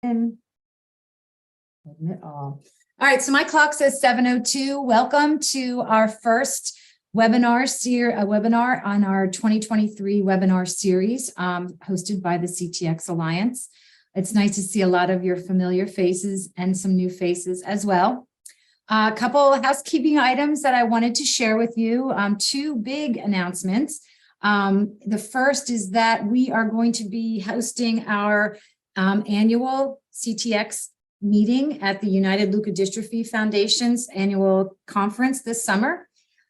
Admit all. All right, so my clock says 7:02. Welcome to our first webinar on our 2023 webinar series hosted by the CTX Alliance. It's nice to see a lot of your familiar faces and some new faces as well. A couple of housekeeping items that I wanted to share with you, two big announcements. The first is that we are going to be hosting our annual CTX meeting at the United Leukodystrophy Foundation's annual conference this summer.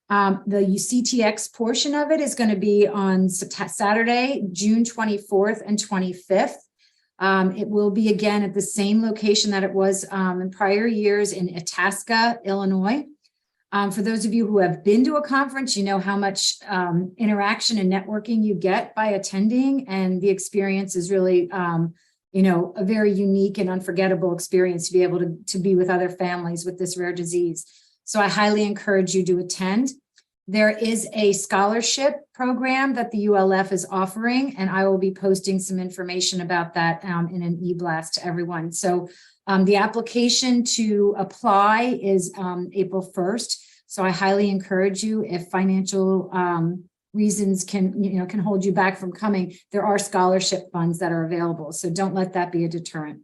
The CTX portion of it is going to be on Saturday, June 24th and 25th. It will be again at the same location that it was in prior years in Itasca, Illinois. For those of you who have been to a conference, you know how much interaction and networking you get by attending, and the experience is really a very unique and unforgettable experience to be able to be with other families with this rare disease. So I highly encourage you to attend. There is a scholarship program that the ULF is offering, and I will be posting some information about that in an e-blast to everyone. So the application to apply is April 1st. So I highly encourage you, if financial reasons can hold you back from coming, there are scholarship funds that are available. So don't let that be a deterrent.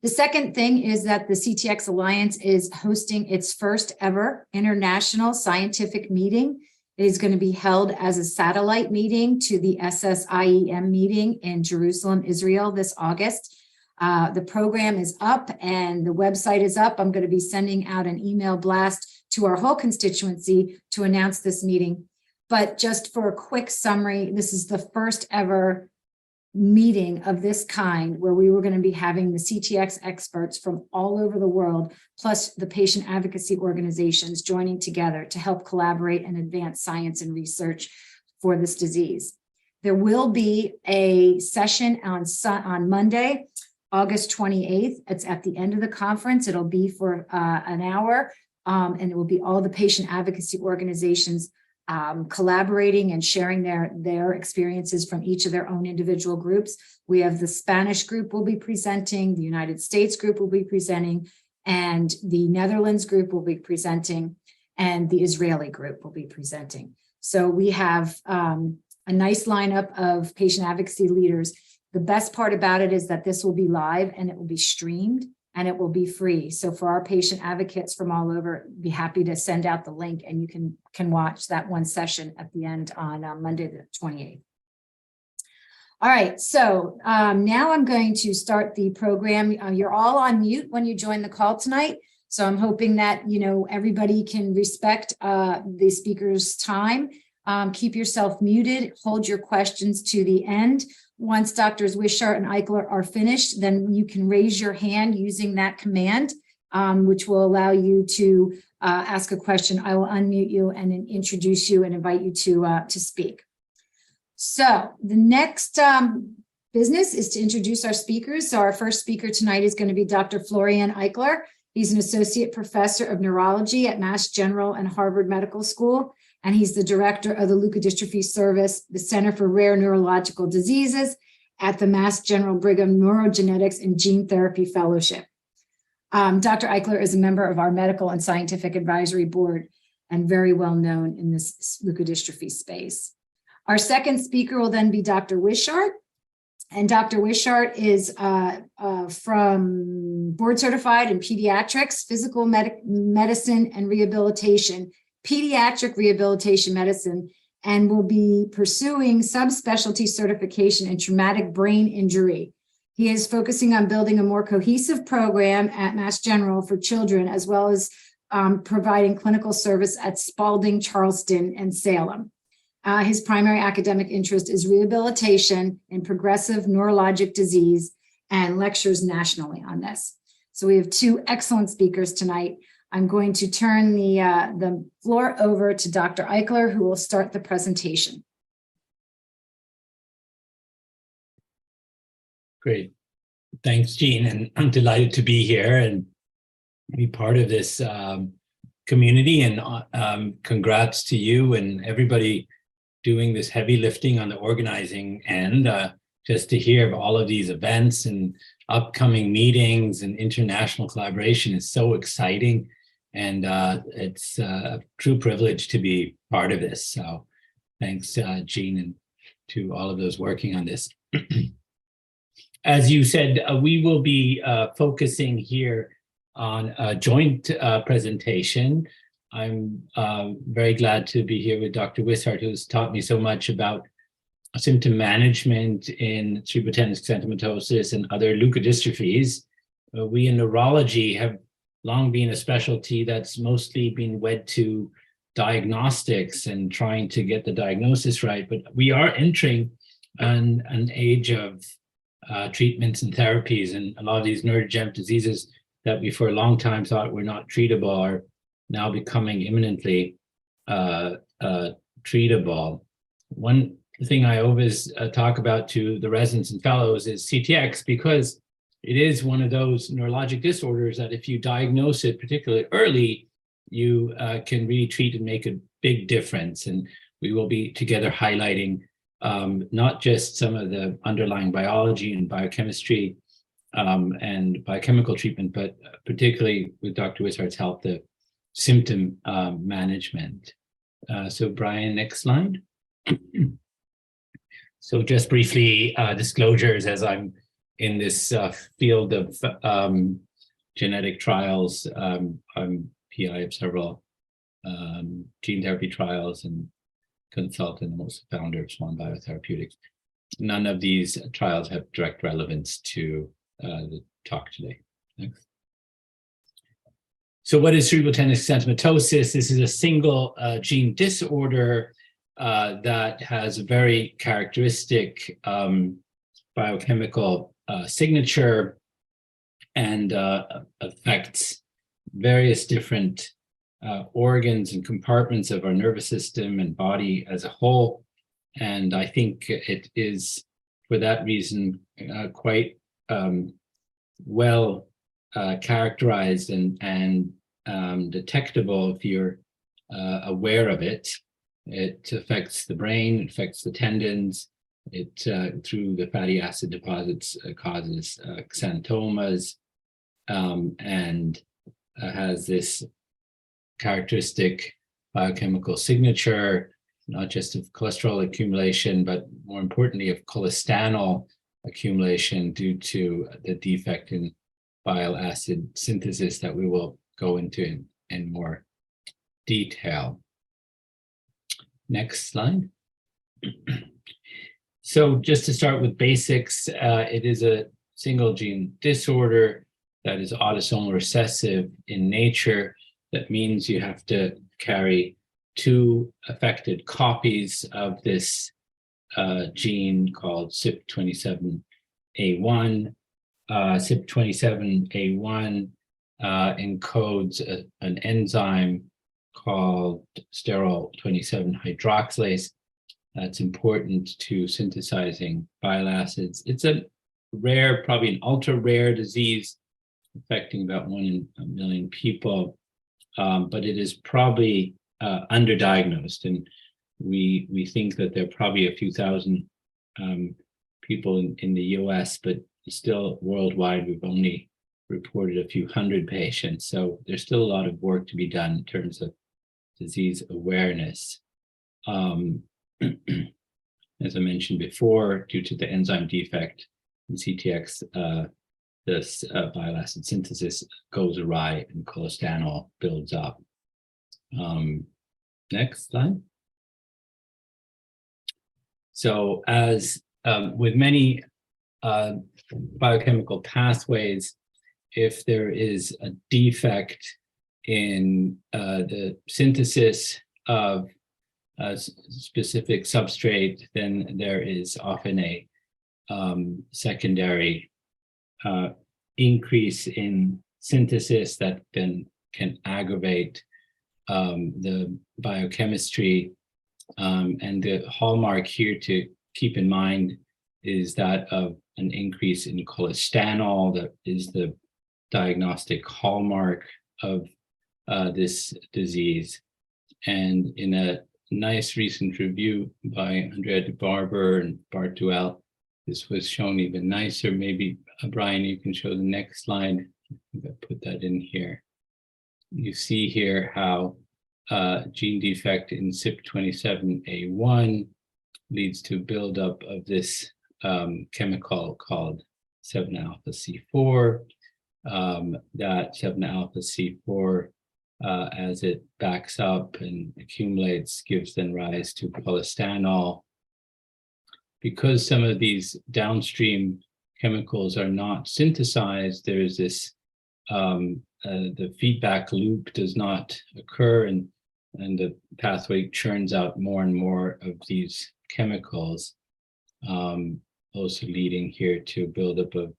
The second thing is that the CTX Alliance is hosting its first ever international scientific meeting. It is going to be held as a satellite meeting to the SSIEM meeting in Jerusalem, Israel this August. The program is up and the website is up. I'm going to be sending out an email blast to our whole constituency to announce this meeting. But just for a quick summary, this is the first ever meeting of this kind where we were going to be having the CTX experts from all over the world, plus the patient advocacy organizations joining together to help collaborate and advance science and research for this disease. There will be a session on Monday, August 28th. It's at the end of the conference. It'll be for an hour, and it will be all the patient advocacy organizations collaborating and sharing their experiences from each of their own individual groups. We have the Spanish group will be presenting, the United States group will be presenting, and the Netherlands group will be presenting, and the Israeli group will be presenting. So we have a nice lineup of patient advocacy leaders. The best part about it is that this will be live and it will be streamed and it will be free. So for our patient advocates from all over, be happy to send out the link and you can watch that one session at the end on Monday the 28th. All right, so now I'm going to start the program. You're all on mute when you join the call tonight. So I'm hoping that, everybody can respect the speaker's time. Keep yourself muted, hold your questions to the end. Once Drs. Wishart and Eichler are finished, then you can raise your hand using that command, which will allow you to ask a question. I will unmute you and then introduce you and invite you to speak. So the next business is to introduce our speakers. So our first speaker tonight is going to be Dr. Florian Eichler. He's an associate professor of neurology at Mass General and Harvard Medical School. And he's the director of the Leukodystrophy Service, the Center for Rare Neurological Diseases at the Mass General Brigham Neurogenetics and Gene Therapy Fellowship. Dr. Eichler is a member of our Medical and Scientific Advisory Board and very well known in this leukodystrophy space. Our second speaker will then be Dr. Wishart. And Dr. Wishart is from board certified in pediatrics, physical medicine and rehabilitation, pediatric rehabilitation medicine, and will be pursuing subspecialty certification in traumatic brain injury. He is focusing on building a more cohesive program at Mass General for children, as well as providing clinical service at Spalding, Charleston, and Salem. His primary academic interest is rehabilitation in progressive neurologic disease and lectures nationally on this. So we have two excellent speakers tonight. I'm going to turn the floor over to Dr. Eichler, who will start the presentation. Great. Thanks, Jean. And I'm delighted to be here and be part of this community. And congrats to you and everybody doing this heavy lifting on the organizing end to just to hear of all of these events and upcoming meetings and international collaboration is so exciting. And it's a true privilege to be part of this. So thanks, Jean, and to all of those working on this. As you said, we will be focusing here on a joint presentation. I'm very glad to be here with Dr. Wishart, who's taught me so much about symptom management in cerebrotendinous xanthomatosis and other leukodystrophies. We in neurology have long been a specialty that's mostly been wed to diagnostics and trying to get the diagnosis right, but we are entering an age of treatments and therapies, and a lot of these neurodegenerative diseases that we for a long time thought were not treatable are now becoming imminently treatable. One thing I always talk about to the residents and fellows is CTX, because it is one of those neurologic disorders that if you diagnose it particularly early, you can really treat and make a big difference. And we will be together highlighting not just some of the underlying biology and biochemistry and biochemical treatment, but particularly with Dr. Wishart's help, the symptom management. So Brian, next slide. So just briefly, disclosures, as I'm in this field of genetic trials. I'm PI of several gene therapy trials and consultant and also founder of Swan Biotherapeutics. None of these trials have direct relevance to the talk today. Next. So what is cerebrotendinous xanthomatosis? This is a single gene disorder that has a very characteristic biochemical signature and affects various different organs and compartments of our nervous system and body as a whole. And I think it is, for that reason, quite well characterized and detectable if you're aware of it. It affects the brain, it affects the tendons, it through the fatty acid deposits causes xanthomas, and has this characteristic biochemical signature, not just of cholesterol accumulation, but more importantly of cholestanol accumulation due to the defect in bile acid synthesis that we will go into in more detail. Next slide. So just to start with basics, it is a single gene disorder that is autosomal recessive in nature. That means you have to carry two affected copies of this gene called CYP27A1. CYP27A1 encodes an enzyme called sterol 27 hydroxylase that's important to synthesizing bile acids. It's a rare, probably an ultra rare disease affecting about 1 in a million people, but it is probably underdiagnosed, and we think that there are probably a few thousand people in the US, but still worldwide we've only reported a few hundred patients. So there's still a lot of work to be done in terms of disease awareness. As I mentioned before, due to the enzyme defect in CTX, this bile acid synthesis goes awry and cholestanol builds up. Next slide. So as with many biochemical pathways, if there is a defect in the synthesis of a specific substrate, then there is often a secondary increase in synthesis that then can aggravate the biochemistry. And the hallmark here to keep in mind is that of an increase in cholestanol. That is the diagnostic hallmark of this disease. And in a nice recent review by Andrea DeBarber and Bart Duell, this was shown even nicer. Maybe, Brian, you can show the next slide. I think I put that in here. You see here how gene defect in CYP27A1 leads to buildup of this chemical called 7-alpha C4. That 7-alpha C4, as it backs up and accumulates, gives then rise to cholestanol. Because some of these downstream chemicals are not synthesized, there is this, the feedback loop does not occur, and the pathway churns out more and more of these chemicals, also leading here to buildup of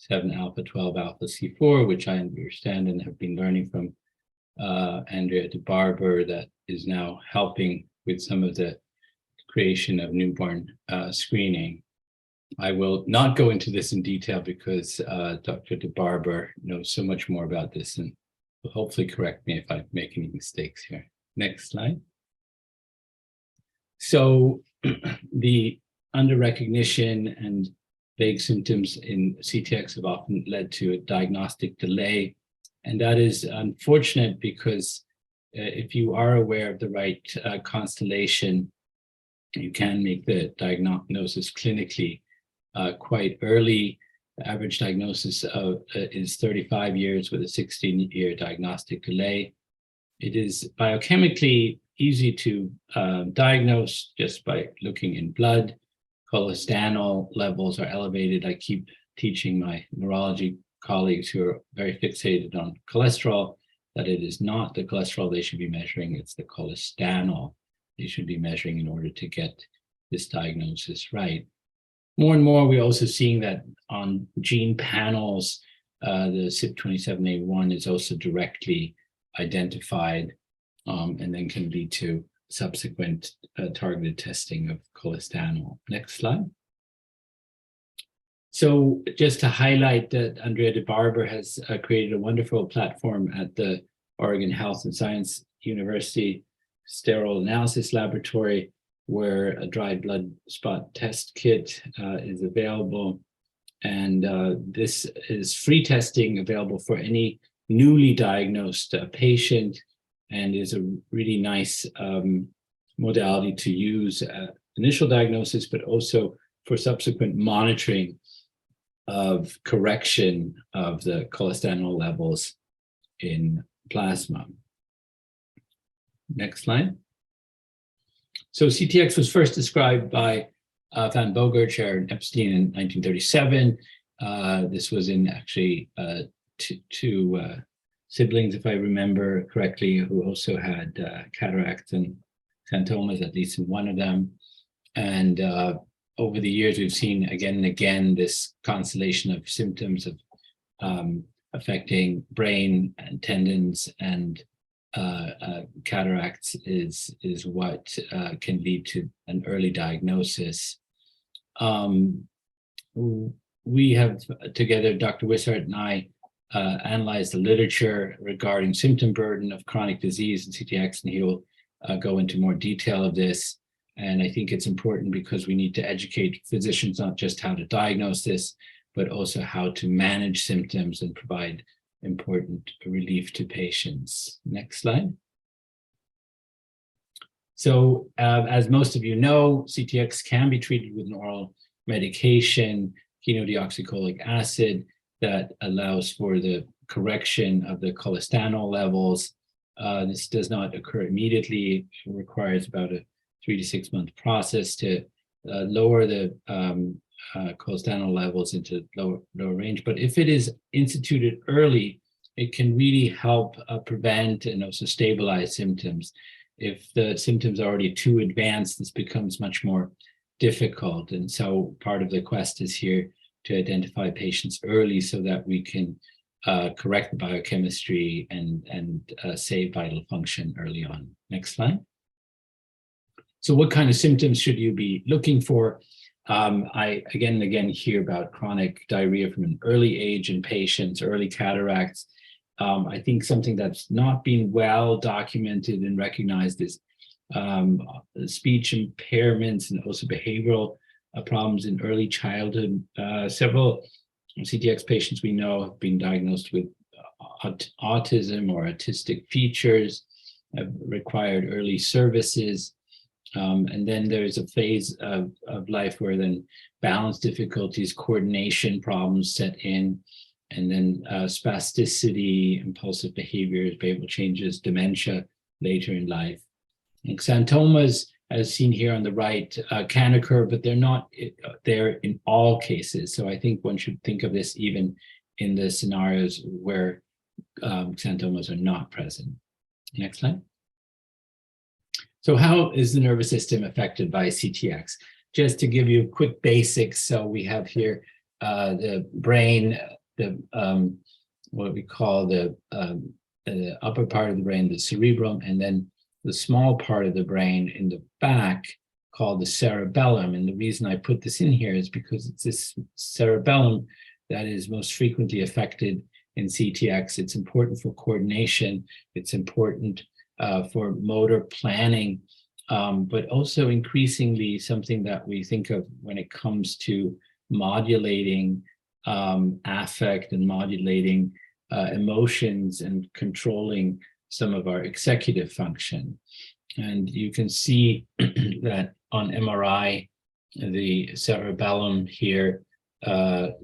7-alpha, 12-alpha C4, which I understand and have been learning from Andrea DeBarber, that is now helping with some of the creation of newborn screening. I will not go into this in detail because Dr. DeBarber knows so much more about this and will hopefully correct me if I make any mistakes here. Next slide. So the under-recognition and vague symptoms in CTX have often led to a diagnostic delay. And that is unfortunate because if you are aware of the right constellation, you can make the diagnosis clinically quite early. The average diagnosis is 35 years with a 16-year diagnostic delay. It is biochemically easy to diagnose just by looking in blood. Cholestanol levels are elevated. I keep teaching my neurology colleagues who are very fixated on cholesterol that it is not the cholesterol they should be measuring, it's the cholestanol they should be measuring in order to get this diagnosis right. More and more, we're also seeing that on gene panels, the CYP27A1 is also directly identified and then can lead to subsequent targeted testing of cholestanol. Next slide. So just to highlight that Andrea DeBarber has created a wonderful platform at the Oregon Health and Science University Sterile Analysis Laboratory, where a dried blood spot test kit is available. And this is free testing available for any newly diagnosed patient, and is a really nice modality to use initial diagnosis, but also for subsequent monitoring of correction of the cholestanol levels in plasma. Next slide. So CTX was first described by Van Bogaerts and Epstein in 1937. This was in actually two siblings, if I remember correctly, who also had cataracts and xanthomas, at least in one of them. And over the years, we've seen again and again this constellation of symptoms of affecting brain and tendons, and cataracts is what can lead to an early diagnosis. We have together, Dr. Wishart and I, analyzed the literature regarding symptom burden of chronic disease in CTX, and he will go into more detail of this. And I think it's important because we need to educate physicians not just how to diagnose this, but also how to manage symptoms and provide important relief to patients. Next slide. So as most of you know, CTX can be treated with an oral medication, chenodeoxycholic acid, that allows for the correction of the cholestanol levels. This does not occur immediately. It requires about a 3 to 6 month process to lower the cholestanol levels into lower range. But if it is instituted early, it can really help prevent and also stabilize symptoms. If the symptoms are already too advanced, this becomes much more difficult. And so part of the quest is here to identify patients early so that we can correct the biochemistry and save vital function early on. Next slide. So what kind of symptoms should you be looking for? I again and again hear about chronic diarrhea from an early age in patients, early cataracts. I think something that's not been well documented and recognized is speech impairments and also behavioral problems in early childhood. Several CTX patients we know have been diagnosed with autism or autistic features, have required early services. And then there's a phase of life where then balance difficulties, coordination problems set in, and then spasticity, impulsive behaviors, behavioral changes, dementia later in life. And xanthomas, as seen here on the right, can occur, but they're not there in all cases. So I think one should think of this even in the scenarios where xanthomas are not present. Next slide. So how is the nervous system affected by CTX? Just to give you quick basics, so we have here the brain, what we call the upper part of the brain, the cerebrum, and then the small part of the brain in the back called the cerebellum. And the reason I put this in here is because it's this cerebellum that is most frequently affected in CTX. It's important for coordination. It's important for motor planning, but also increasingly something that we think of when it comes to modulating affect and modulating emotions and controlling some of our executive function. And you can see that on MRI, the cerebellum here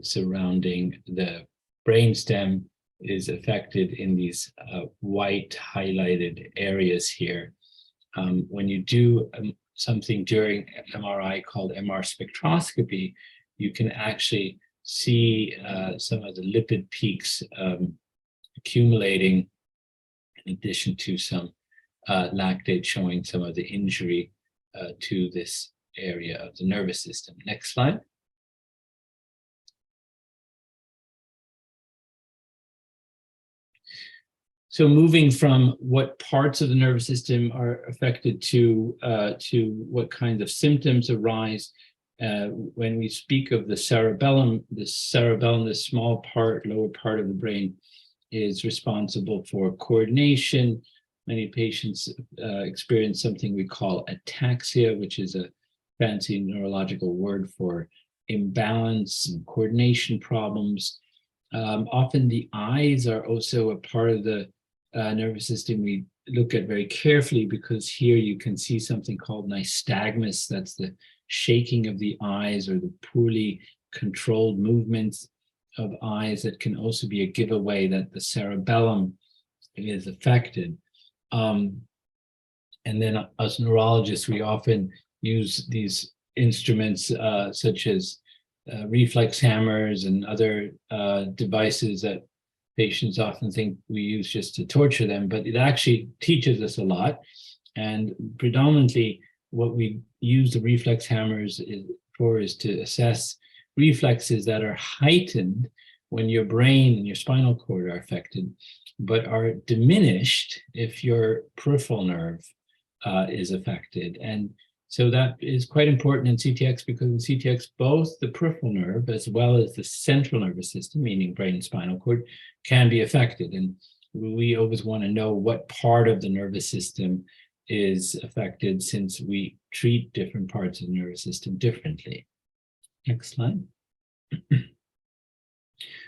surrounding the brainstem is affected in these white highlighted areas here. When you do something during MRI called MR spectroscopy, you can actually see some of the lipid peaks accumulating, in addition to some lactate showing some of the injury to this area of the nervous system. Next slide. So moving from what parts of the nervous system are affected to what kinds of symptoms arise, when we speak of the cerebellum, the small part, lower part of the brain, is responsible for coordination. Many patients experience something we call ataxia, which is a fancy neurological word for imbalance and coordination problems. Often the eyes are also a part of the nervous system we look at very carefully, because here you can see something called nystagmus. That's the shaking of the eyes or the poorly controlled movements of eyes that can also be a giveaway that the cerebellum is affected. And then as neurologists, we often use these instruments such as reflex hammers and other devices that patients often think we use just to torture them, but it actually teaches us a lot. And predominantly what we use the reflex hammers is to assess reflexes that are heightened when your brain and your spinal cord are affected, but are diminished if your peripheral nerve is affected. And so that is quite important in CTX, because in CTX, both the peripheral nerve as well as the central nervous system, meaning brain and spinal cord, can be affected. And we always want to know what part of the nervous system is affected, since we treat different parts of the nervous system differently. Next slide.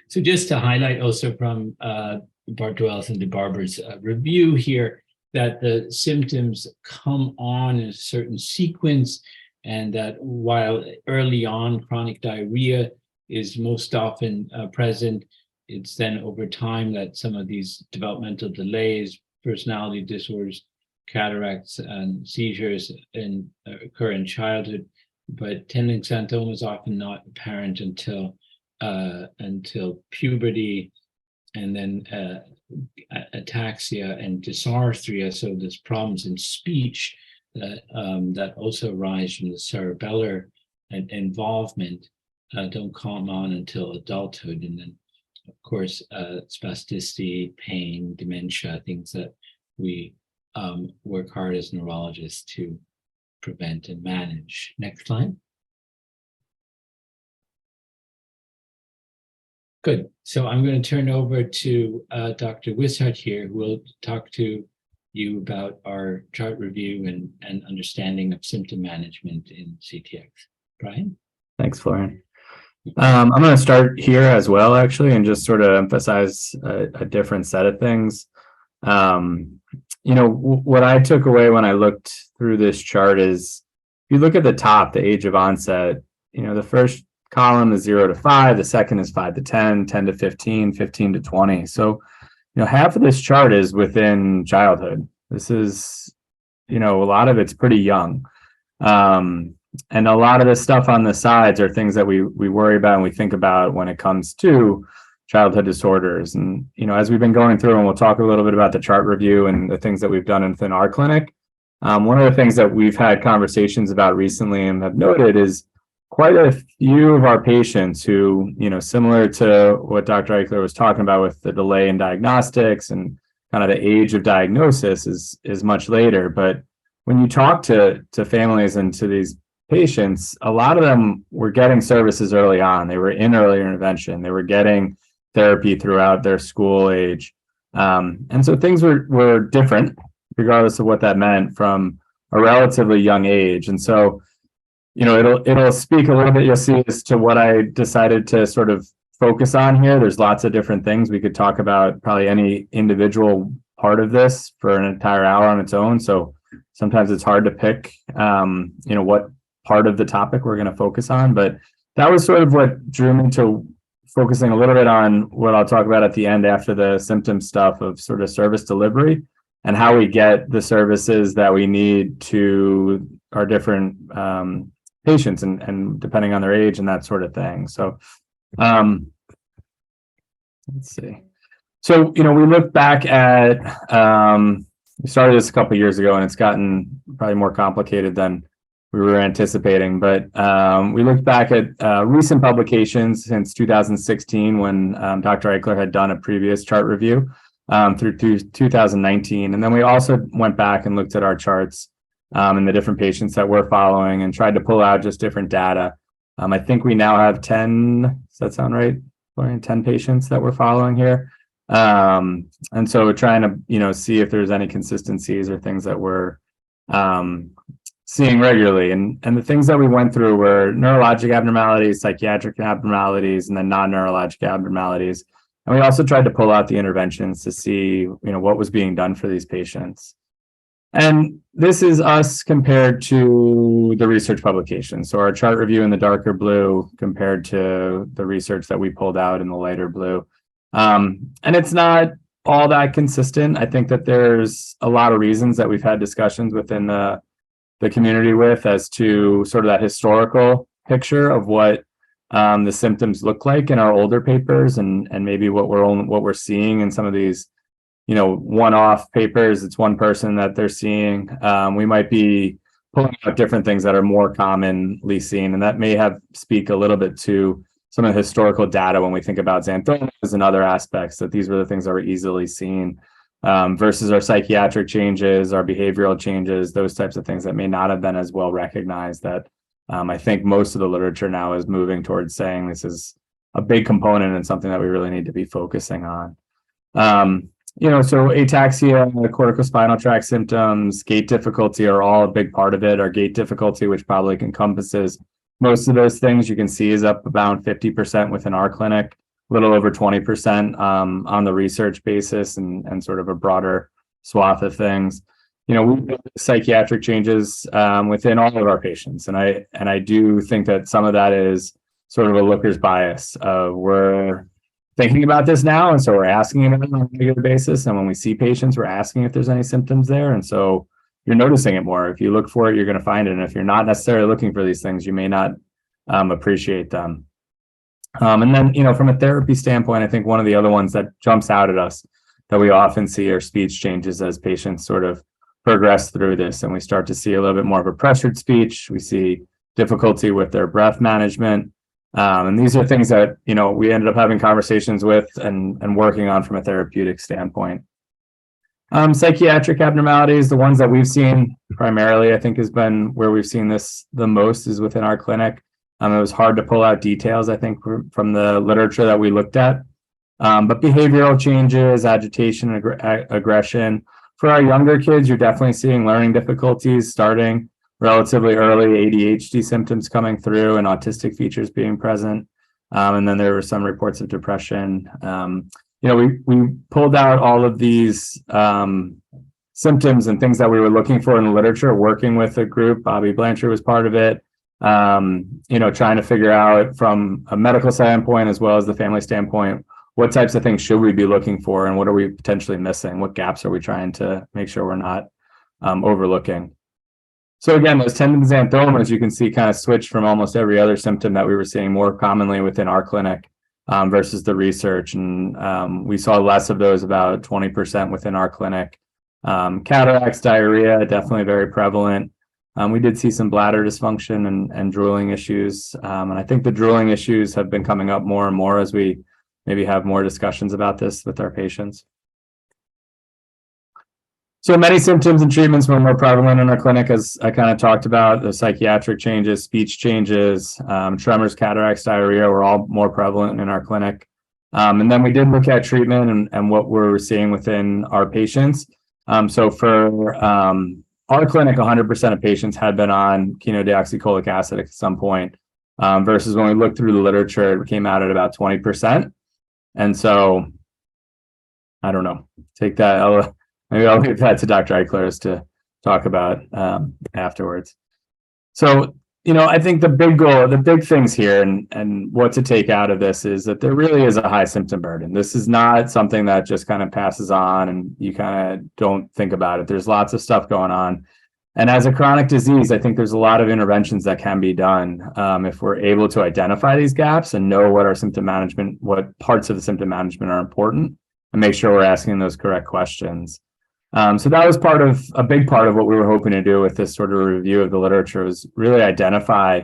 So just to highlight also from Bartuelis and DeBarber's review here, that the symptoms come on in a certain sequence, and that while early on chronic diarrhea is most often present, it's then over time that some of these developmental delays, personality disorders, cataracts, and seizures occur in childhood, but tendon xanthoma is often not apparent until puberty, and then ataxia and dysarthria. So there's problems in speech that also arise from the cerebellar involvement, don't come on until adulthood. And then, of course, spasticity, pain, dementia, things that we work hard as neurologists to prevent and manage. Next slide. Good. So I'm going to turn over to Dr. Wishart here, who will talk to you about our chart review and understanding of symptom management in CTX. Brian? Thanks, Florian. I'm going to start here as well, actually, and just sort of emphasize a different set of things. What I took away when I looked through this chart is, if you look at the top, the age of onset, the first column is 0 to 5, the second is 5 to 10, 10 to 15, 15 to 20. So, half of this chart is within childhood. This is, a lot of it's pretty young. And a lot of the stuff on the sides are things that we worry about and we think about when it comes to childhood disorders. And, as we've been going through, and we'll talk a little bit about the chart review and the things that we've done within our clinic. One of the things that we've had conversations about recently and have noted is quite a few of our patients who, similar to what Dr. Eichler was talking about with the delay in diagnostics and kind of the age of diagnosis is much later. But when you talk to families and to these patients, a lot of them were getting services early on. They were in early intervention. They were getting therapy throughout their school age. And so things were different, regardless of what that meant, from a relatively young age. And so, it'll speak a little bit, you'll see, as to what I decided to sort of focus on here. There's lots of different things. We could talk about probably any individual part of this for an entire hour on its own. So sometimes it's hard to pick, what part of the topic we're going to focus on, but that was sort of what drew me to focusing a little bit on what I'll talk about at the end after the symptom stuff of sort of service delivery and how we get the services that we need to our different patients and depending on their age and that sort of thing. So let's see. So, we look back at, we started this a couple of years ago and it's gotten probably more complicated than we were anticipating, but we looked back at recent publications since 2016 when Dr. Eichler had done a previous chart review through 2019. And then we also went back and looked at our charts and the different patients that we're following and tried to pull out just different data. I think we now have 10, does that sound right? 10 patients that we're following here. And so we're trying to, see if there's any consistencies or things that we're seeing regularly. And the things that we went through were neurologic abnormalities, psychiatric abnormalities, and then non-neurologic abnormalities. And we also tried to pull out the interventions to see, what was being done for these patients. And this is us compared to the research publication. So our chart review in the darker blue compared to the research that we pulled out in the lighter blue. And it's not all that consistent. I think that there's a lot of reasons that we've had discussions within the community with as to sort of that historical picture of what the symptoms look like in our older papers and maybe what we're seeing in some of these, one-off papers. It's one person that they're seeing. We might be pulling out different things that are more commonly seen, and that may speak a little bit to some of the historical data when we think about xanthomas and other aspects, that these were the things that were easily seen. Versus our psychiatric changes, our behavioral changes, those types of things that may not have been as well recognized, that I think most of the literature now is moving towards saying this is a big component and something that we really need to be focusing on. So ataxia, corticospinal tract symptoms, gait difficulty are all a big part of it. Our gait difficulty, which probably encompasses most of those things, you can see is up about 50% within our clinic. A little over 20% on the research basis and sort of a broader swath of things. We do psychiatric changes within all of our patients. And I do think that some of that is sort of a looker's bias. We're thinking about this now, and so we're asking about it on a regular basis. And when we see patients, we're asking if there's any symptoms there. And so you're noticing it more. If you look for it, you're going to find it. And if you're not necessarily looking for these things, you may not appreciate them. And then, from a therapy standpoint, I think one of the other ones that jumps out at us that we often see are speech changes as patients sort of progress through this. And we start to see a little bit more of a pressured speech. We see difficulty with their breath management. And these are things that, we ended up having conversations with and working on from a therapeutic standpoint. Psychiatric abnormalities, the ones that we've seen primarily, I think has been where we've seen this the most is within our clinic. It was hard to pull out details, I think, from the literature that we looked at. But behavioral changes, agitation, aggression. For our younger kids, you're definitely seeing learning difficulties starting relatively early ADHD symptoms coming through and autistic features being present. And then there were some reports of depression. We pulled out all of these symptoms and things that we were looking for in the literature, working with a group. Bobby Blanchard was part of it. Trying to figure out from a medical standpoint as well as the family standpoint, what types of things should we be looking for and what are we potentially missing? What gaps are we trying to make sure we're not overlooking? So again, those tendon xanthomas, you can see kind of switched from almost every other symptom that we were seeing more commonly within our clinic versus the research. And we saw less of those, about 20% within our clinic. Cataracts, diarrhea, definitely very prevalent. We did see some bladder dysfunction and drooling issues. And I think the drooling issues have been coming up more and more as we maybe have more discussions about this with our patients. So many symptoms and treatments were more prevalent in our clinic, as I kind of talked about. The psychiatric changes, speech changes, tremors, cataracts, diarrhea were all more prevalent in our clinic. And then we did look at treatment and what we're seeing within our patients. So for our clinic, 100% of patients had been on chenodeoxycholic acid at some point, versus when we looked through the literature, it came out at about 20%. And so, I don't know, take that. Maybe I'll leave that to Dr. Eichler's to talk about afterwards. So, I think the big goal, the big things here and what to take out of this is that there really is a high symptom burden. This is not something that just kind of passes on and you kind of don't think about it. There's lots of stuff going on. And as a chronic disease, I think there's a lot of interventions that can be done if we're able to identify these gaps and know what our symptom management, what parts of the symptom management are important, and make sure we're asking those correct questions. So that was a big part of what we were hoping to do with this sort of review of the literature, was really identify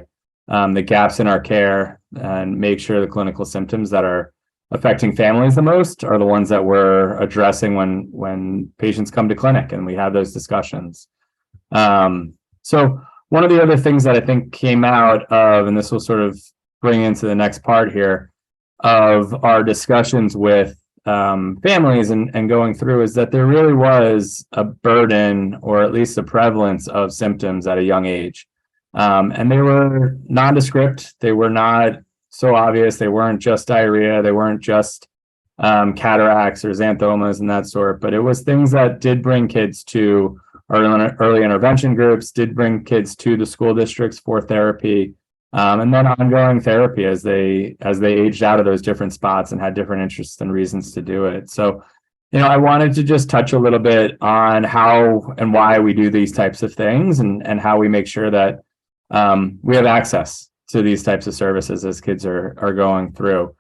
the gaps in our care and make sure the clinical symptoms that are affecting families the most are the ones that we're addressing when patients come to clinic and we have those discussions. So one of the other things that I think came out of, and this will sort of bring into the next part here of our discussions with families and going through, is that there really was a burden, or at least a prevalence of symptoms at a young age. And they were nondescript. They were not so obvious. They weren't just diarrhea. They weren't just cataracts or xanthomas and that sort, but it was things that did bring kids to early intervention groups, did bring kids to the school districts for therapy. And then ongoing therapy as they aged out of those different spots and had different interests and reasons to do it. So, I wanted to just touch a little bit on how and why we do these types of things and how we make sure that we have access to these types of services as kids are going through.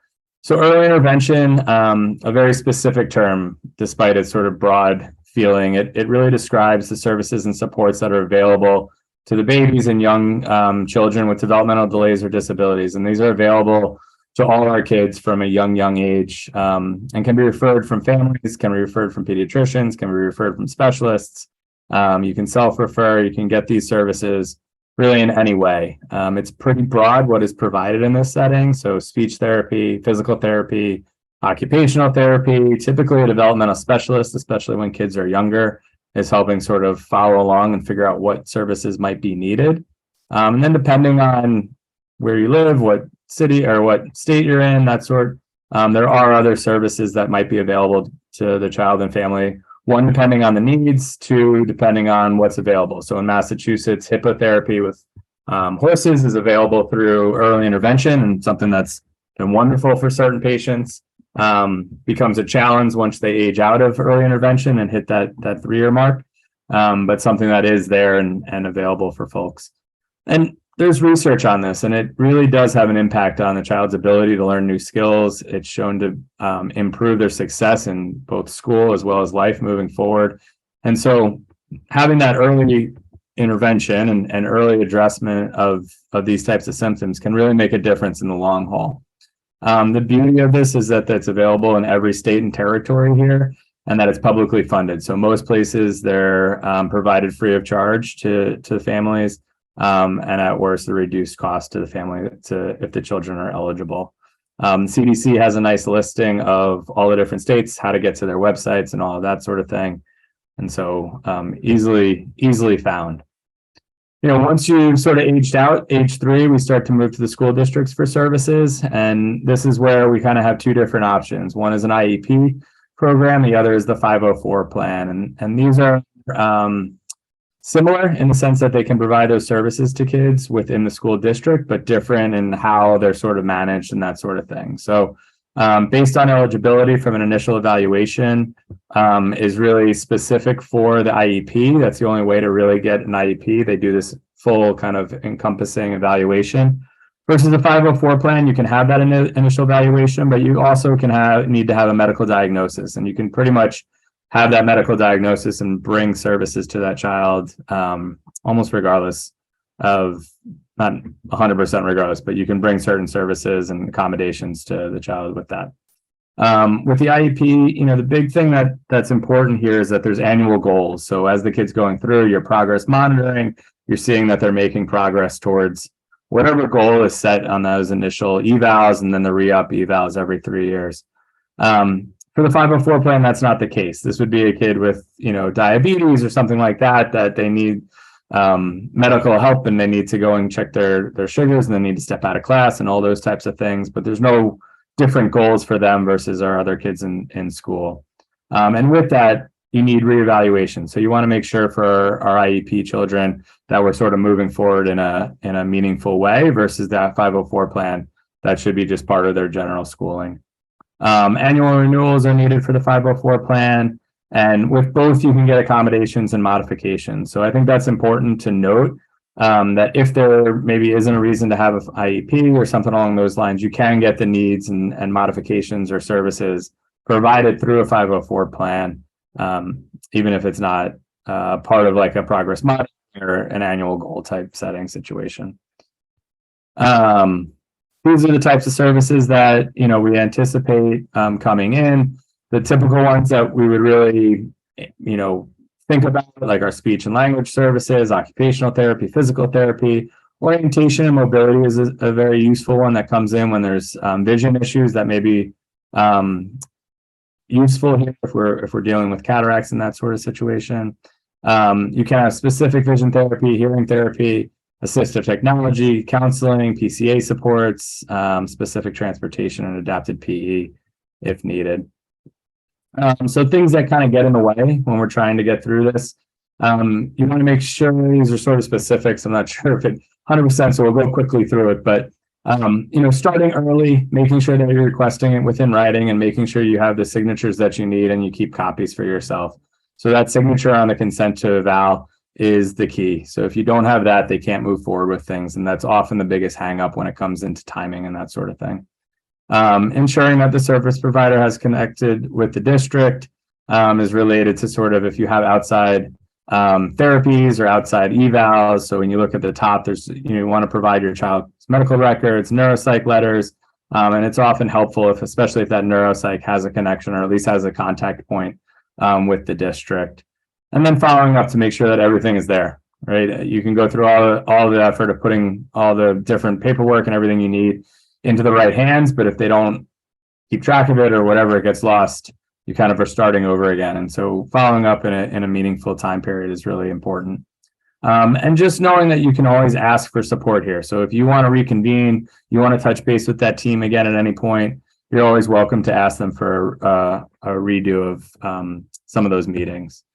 So early intervention, a very specific term, despite its sort of broad feeling, it really describes the services and supports that are available to the babies and young children with developmental delays or disabilities. And these are available to all our kids from a young age, and can be referred from families, can be referred from pediatricians, can be referred from specialists. You can self-refer, you can get these services really in any way. It's pretty broad what is provided in this setting. So speech therapy, physical therapy, occupational therapy, typically a developmental specialist, especially when kids are younger, is helping sort of follow along and figure out what services might be needed. And then depending on where you live, what city or what state you're in, that sort, there are other services that might be available to the child and family. One, depending on the needs, two, depending on what's available. So in Massachusetts, hippotherapy with horses is available through early intervention, and something that's been wonderful for certain patients. Becomes a challenge once they age out of early intervention and hit that 3-year mark, but something that is there and available for folks. And there's research on this, and it really does have an impact on the child's ability to learn new skills. It's shown to improve their success in both school as well as life moving forward. And so having that early intervention and early addressment of these types of symptoms can really make a difference in the long haul. The beauty of this is that it's available in every state and territory here, and that it's publicly funded. So most places they're provided free of charge to families, and at worst, a reduced cost to the family if the children are eligible. CDC has a nice listing of all the different states, how to get to their websites and all of that sort of thing. And so easily found. once you sort of aged out, age 3, we start to move to the school districts for services. And this is where we kind of have two different options. One is an IEP program, the other is the 504 plan. And these are similar in the sense that they can provide those services to kids within the school district, but different in how they're sort of managed and that sort of thing. So based on eligibility from an initial evaluation is really specific for the IEP. That's the only way to really get an IEP. They do this full kind of encompassing evaluation. Versus the 504 plan, you can have that initial evaluation, but you also need to have a medical diagnosis, and you can pretty much have that medical diagnosis and bring services to that child almost regardless of, not 100% regardless, but you can bring certain services and accommodations to the child with that. With the IEP, the big thing that's important here is that there's annual goals. So as the kid's going through, your progress monitoring, you're seeing that they're making progress towards whatever goal is set on those initial evals, and then the re-up evals every 3 years. For the 504 plan, that's not the case. This would be a kid with, diabetes or something like that, that they need medical help and they need to go and check their sugars and they need to step out of class and all those types of things. But there's no different goals for them versus our other kids in school. And with that, you need reevaluation. So you want to make sure for our IEP children that we're sort of moving forward in a meaningful way versus that 504 plan that should be just part of their general schooling. Annual renewals are needed for the 504 plan, and with both you can get accommodations and modifications. So I think that's important to note that if there maybe isn't a reason to have an IEP or something along those lines, you can get the needs and modifications or services provided through a 504 plan, even if it's not part of like a progress monitoring or an annual goal type setting situation. These are the types of services that, we anticipate coming in. The typical ones that we would really, think about, like our speech and language services, occupational therapy, physical therapy, orientation and mobility is a very useful one that comes in when there's vision issues that may be useful here if we're dealing with cataracts and that sort of situation. You can have specific vision therapy, hearing therapy, assistive technology, counseling, PCA supports, specific transportation and adapted PE if needed. So things that kind of get in the way when we're trying to get through this. You want to make sure these are sort of specifics. I'm not sure if it 100%, so we'll go quickly through it, but starting early, making sure that you're requesting it within writing and making sure you have the signatures that you need and you keep copies for yourself. So that signature on the consent to eval is the key. So if you don't have that, they can't move forward with things. And that's often the biggest hang up when it comes into timing and that sort of thing. Ensuring that the service provider has connected with the district is related to sort of if you have outside therapies or outside evals. So when you look at the top, there's, you want to provide your child's medical records, neuropsych letters, and it's often helpful especially if that neuropsych has a connection or at least has a contact point with the district. And then following up to make sure that everything is there, right? You can go through all the effort of putting all the different paperwork and everything you need into the right hands, but if they don't keep track of it or whatever, it gets lost, you kind of are starting over again. And so following up in a meaningful time period is really important. And just knowing that you can always ask for support here. So if you want to reconvene, you want to touch base with that team again at any point, you're always welcome to ask them for a redo of some of those meetings.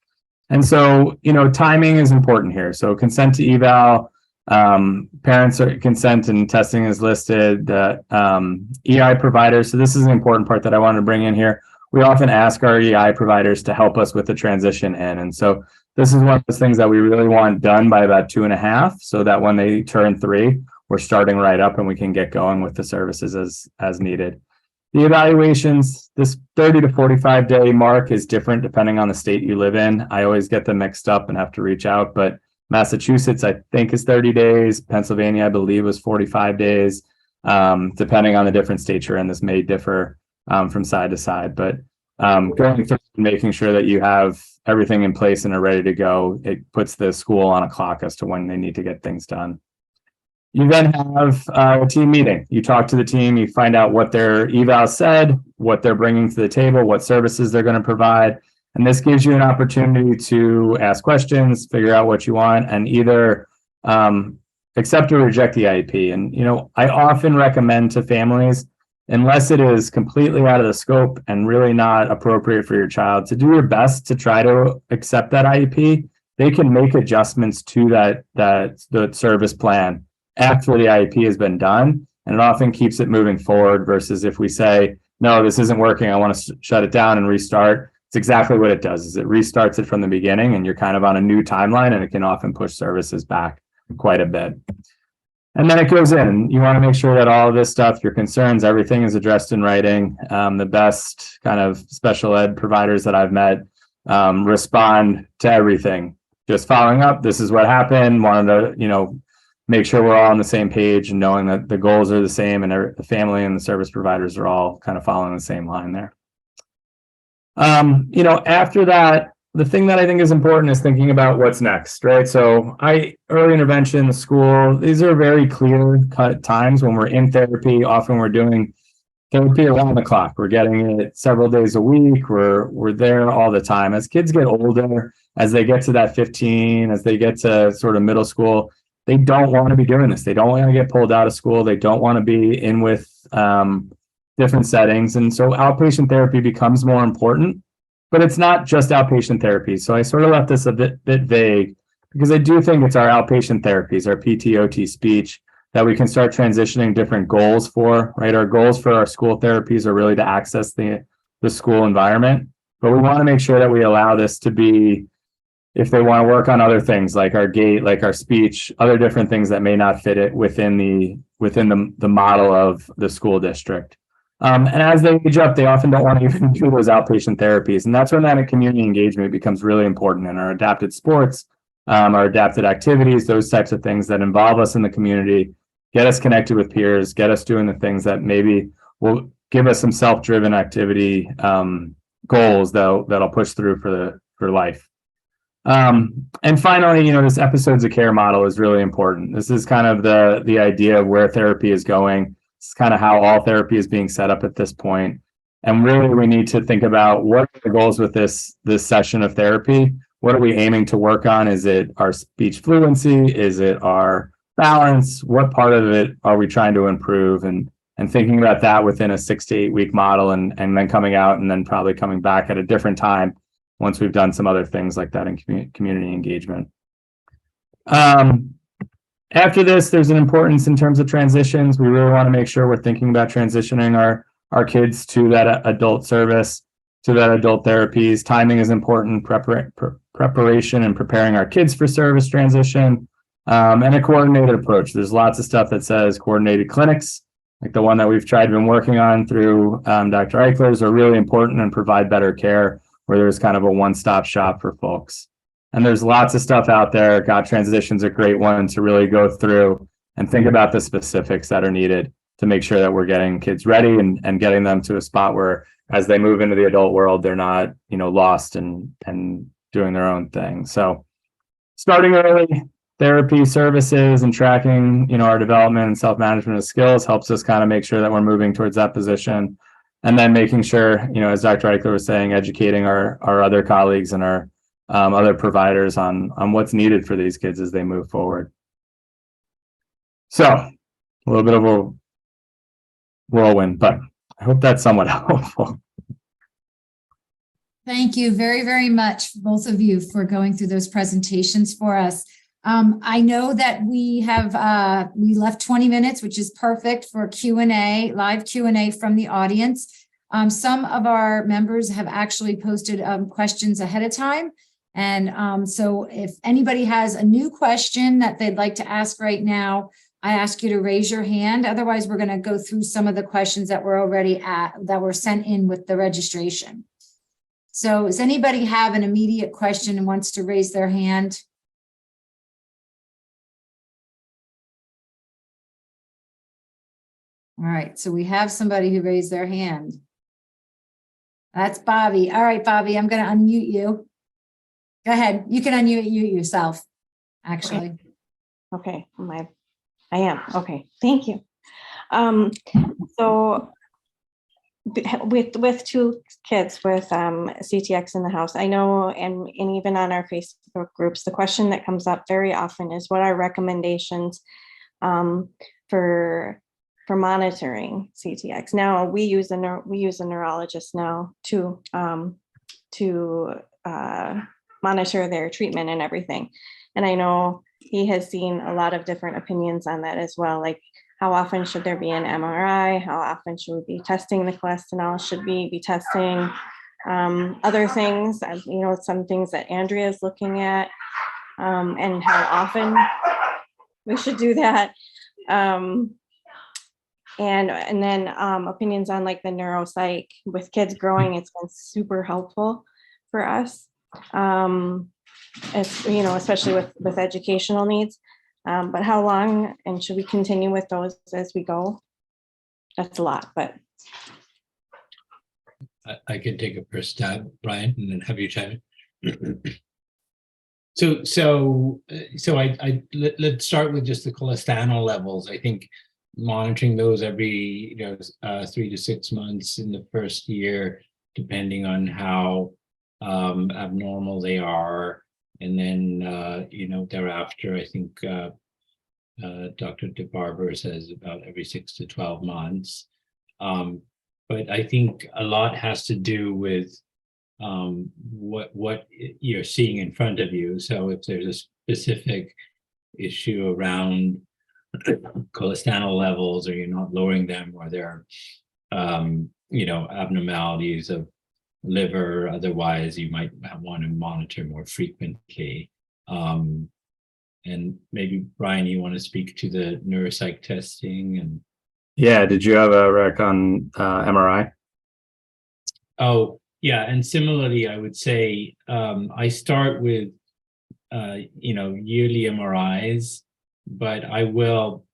And so, timing is important here. So consent to eval, parents are consent and testing is listed, EI providers. So this is an important part that I wanted to bring in here. We often ask our EI providers to help us with the transition in. And so this is one of those things that we really want done by about 2.5, so that when they turn 3, we're starting right up and we can get going with the services as needed. The evaluations, this 30 to 45 day mark is different depending on the state you live in. I always get them mixed up and have to reach out, but Massachusetts, I think, is 30 days. Pennsylvania, I believe, was 45 days. Depending on the different states you're in, this may differ from side to side, but going through and making sure that you have everything in place and are ready to go, it puts the school on a clock as to when they need to get things done. You then have a team meeting. You talk to the team, you find out what their eval said, what they're bringing to the table, what services they're going to provide. And this gives you an opportunity to ask questions, figure out what you want, and either accept or reject the IEP. And, I often recommend to families, unless it is completely out of the scope and really not appropriate for your child, to do your best to try to accept that IEP. They can make adjustments to the service plan after the IEP has been done. And it often keeps it moving forward versus if we say, no, this isn't working, I want to shut it down and restart. It's exactly what it does, is it restarts it from the beginning, and you're kind of on a new timeline, and it can often push services back quite a bit. And then it goes in, and you want to make sure that all of this stuff, your concerns, everything is addressed in writing. The best kind of special ed providers that I've met respond to everything. Just following up, this is what happened, wanted to, make sure we're all on the same page and knowing that the goals are the same and the family and the service providers are all kind of following the same line there. After that, the thing that I think is important is thinking about what's next, right? So early intervention, school, these are very clear cut times when we're in therapy. Often we're doing therapy around the clock. We're getting it several days a week. We're there all the time. As kids get older, as they get to that 15, as they get to sort of middle school, they don't want to be doing this. They don't want to get pulled out of school. They don't want to be in with different settings. And so outpatient therapy becomes more important, but it's not just outpatient therapy. So I sort of left this a bit vague because I do think it's our outpatient therapies, our PT, OT, speech, that we can start transitioning different goals for, right? Our goals for our school therapies are really to access the school environment, but we want to make sure that we allow this to be, if they want to work on other things like our gait, like our speech, other different things that may not fit it within the model of the school district. And as they age up, they often don't want to even do those outpatient therapies. And that's when that community engagement becomes really important in our adapted sports, our adapted activities, those types of things that involve us in the community, get us connected with peers, get us doing the things that maybe will give us some self-driven activity goals that'll push through for life. And finally, this episodes of care model is really important. This is kind of the idea of where therapy is going. It's kind of how all therapy is being set up at this point. And really, we need to think about what are the goals with this session of therapy. What are we aiming to work on? Is it our speech fluency? Is it our balance? What part of it are we trying to improve? And thinking about that within a 6 to 8 week model, and then coming out and then probably coming back at a different time once we've done some other things like that in community engagement. After this, there's an importance in terms of transitions. We really want to make sure we're thinking about transitioning our kids to that adult service, to that adult therapies. Timing is important, preparation and preparing our kids for service transition, and a coordinated approach. There's lots of stuff that says coordinated clinics, like the one that we've been working on through Dr. Eichler's, are really important and provide better care, where there's kind of a one-stop shop for folks. And there's lots of stuff out there. God Transition's a great one to really go through and think about the specifics that are needed to make sure that we're getting kids ready and getting them to a spot where, as they move into the adult world, they're not, lost and doing their own thing. So starting early, therapy services and tracking, our development and self-management of skills helps us kind of make sure that we're moving towards that position. And then making sure, as Dr. Eichler was saying, educating our other colleagues and our other providers on what's needed for these kids as they move forward. So a little bit of a whirlwind, but I hope that's somewhat helpful. Thank you very, very much, both of you, for going through those presentations for us. I know that we left 20 minutes, which is perfect for Q&A, live Q&A from the audience. Some of our members have actually posted questions ahead of time. And so if anybody has a new question that they'd like to ask right now, I ask you to raise your hand. Otherwise, we're going to go through some of the questions that were sent in with the registration. So does anybody have an immediate question and wants to raise their hand? All right, so we have somebody who raised their hand. That's Bobby. All right, Bobby, I'm going to unmute you. Go ahead. You can unmute yourself, actually. Okay. I am. Okay. Thank you. So with two kids with CTX in the house, I know, and even on our Facebook groups, the question that comes up very often is what are recommendations for monitoring CTX. Now we use a neurologist now to monitor their treatment and everything. And I know he has seen a lot of different opinions on that as well. Like, how often should there be an MRI? How often should we be testing the cholesterol? Should we be testing other things? You know, some things that Andrea is looking at, and how often we should do that. And then opinions on like the neuropsych with kids growing. It's been super helpful for us, as you know, especially with educational needs. But how long, and should we continue with those as we go? That's a lot, but I can take a first stab, Brian, and then have you chime in. Let's start with just the cholesterol levels. I think monitoring those every 3 to 6 months in the first year, depending on how abnormal they are, and then thereafter, I think Dr. DeBarber says about every 6 to 12 months. But I think a lot has to do with what you're seeing in front of you. So if there's a specific issue around cholesterol levels, or you're not lowering them, or there are abnormalities of liver, otherwise you might want to monitor more frequently. And maybe Brian, you want to speak to the neuropsych testing? And yeah, did you have a rec on MRI? Oh yeah, and similarly, I would say I start with yearly MRIs, but I will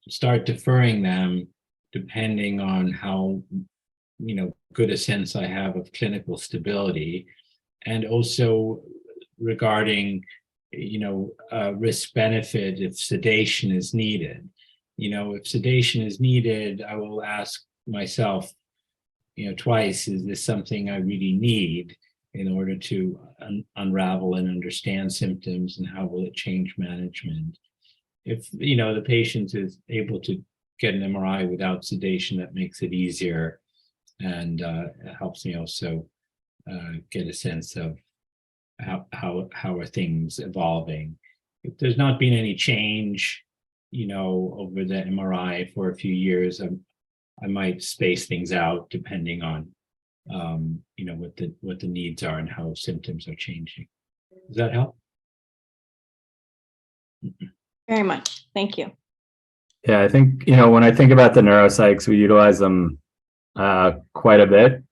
start deferring them depending on how good a sense I have of clinical stability, and also regarding risk benefit if sedation is needed. If sedation is needed, I will ask myself twice, is this something I really need in order to unravel and understand symptoms, and how will it change management? If the patient is able to get an MRI without sedation, that makes it easier, and it helps me also get a sense of how are things evolving. If there's not been any change over the MRI for a few years, I might space things out depending on what the needs are and how symptoms are changing. Does that help? very much. Thank you. Yeah, I think, when I think about the neuropsychs, we utilize them quite a bit.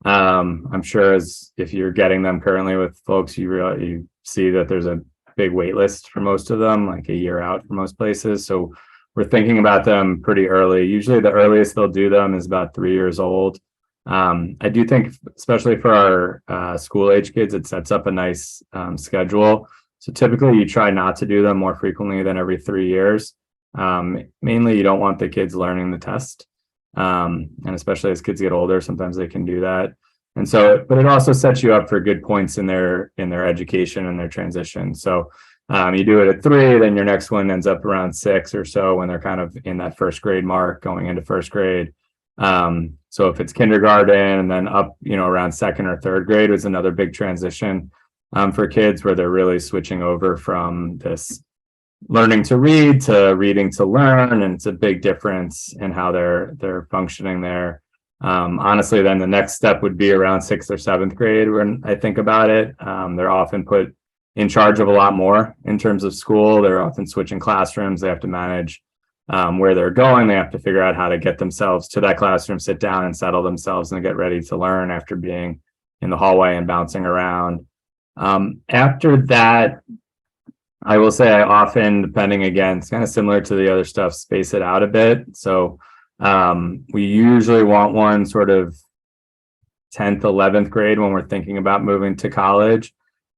I'm sure if you're getting them currently with folks, you see that there's a big wait list for most of them, like a year out for most places. So we're thinking about them pretty early. Usually the earliest they'll do them is about 3 years old. I do think, especially for our school age kids, it sets up a nice schedule. So typically you try not to do them more frequently than every 3 years. Mainly you don't want the kids learning the test. And especially as kids get older, sometimes they can do that. And so, but it also sets you up for good points in their education and their transition. So you do it at 3, then your next one ends up around 6 or so, when they're kind of in that first grade mark going into first grade. So if it's kindergarten and then up, around 2nd or 3rd grade is another big transition for kids, where they're really switching over from this learning to read to reading to learn, and it's a big difference in how they're functioning there. Honestly, then the next step would be around 6th or 7th grade when I think about it. They're often put in charge of a lot more in terms of school. They're often switching classrooms. They have to manage where they're going. They have to figure out how to get themselves to that classroom, sit down and settle themselves and get ready to learn after being in the hallway and bouncing around. After that, I will say I often, depending, again, it's kind of similar to the other stuff, space it out a bit. So we usually want one sort of 10th, 11th grade when we're thinking about moving to college.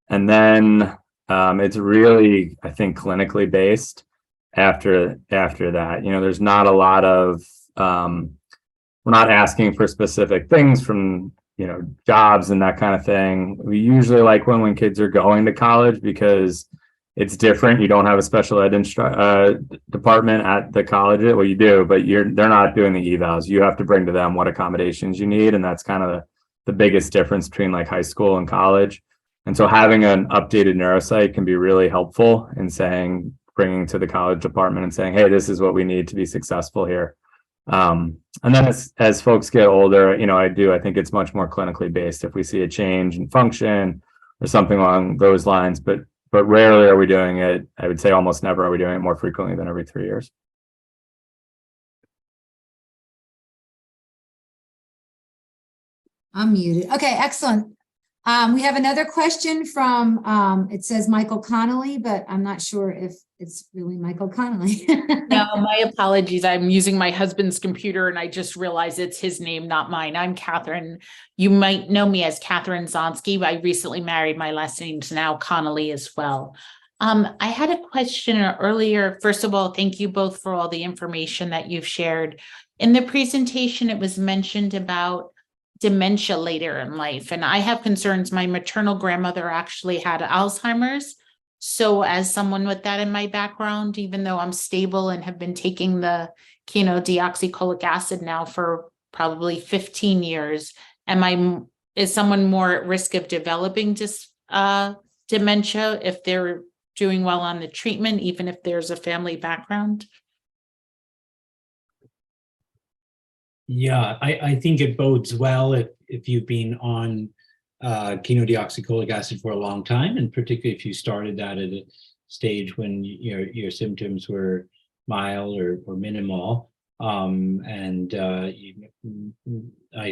And then it's really, I think, clinically based after that. There's not a lot of, we're we're not asking for specific things from, jobs and that kind of thing. We usually like when kids are going to college because it's different. You don't have a special ed department at the college. Well, you do, but they're not doing the evals. You have to bring to them what accommodations you need. And that's kind of the biggest difference between like high school and college. And so having an updated neuropsych can be really helpful in bringing to the college department and saying, hey, this is what we need to be successful here. And then as folks get older, I think it's much more clinically based. If we see a change in function or something along those lines, but rarely are we doing it. I would say almost never are we doing it more frequently than every 3 years. I'm muted. Okay, excellent. We have another question from, it says Michael Connolly, but I'm not sure if it's really Michael Connolly. No, my apologies. I'm using my husband's computer and I just realized it's his name, not mine. I'm Catherine. You might know me as Catherine Zonsky. I recently married. My last name's now Connolly as well. I had a question earlier. First of all, thank you both for all the information that you've shared. In the presentation, it was mentioned about dementia later in life. And I have concerns. My maternal grandmother actually had Alzheimer's. So as someone with that in my background, even though I'm stable and have been taking the deoxycholic acid now for probably 15 years, is someone more at risk of developing dementia if they're doing well on the treatment, even if there's a family background? Yeah, I think it bodes well if you've been on chenodeoxycholic acid for a long time, and particularly if you started that at a stage when your symptoms were mild or minimal. I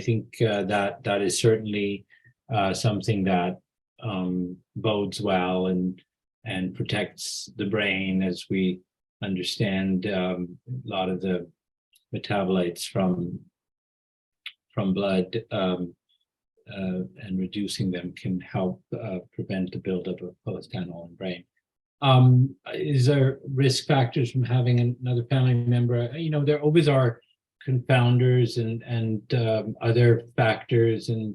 think that is certainly something that bodes well and protects the brain, as we understand a lot of the metabolites from blood and reducing them can help prevent the buildup of polyphenol in brain. Is there risk factors from having another family member? There always are confounders and other factors and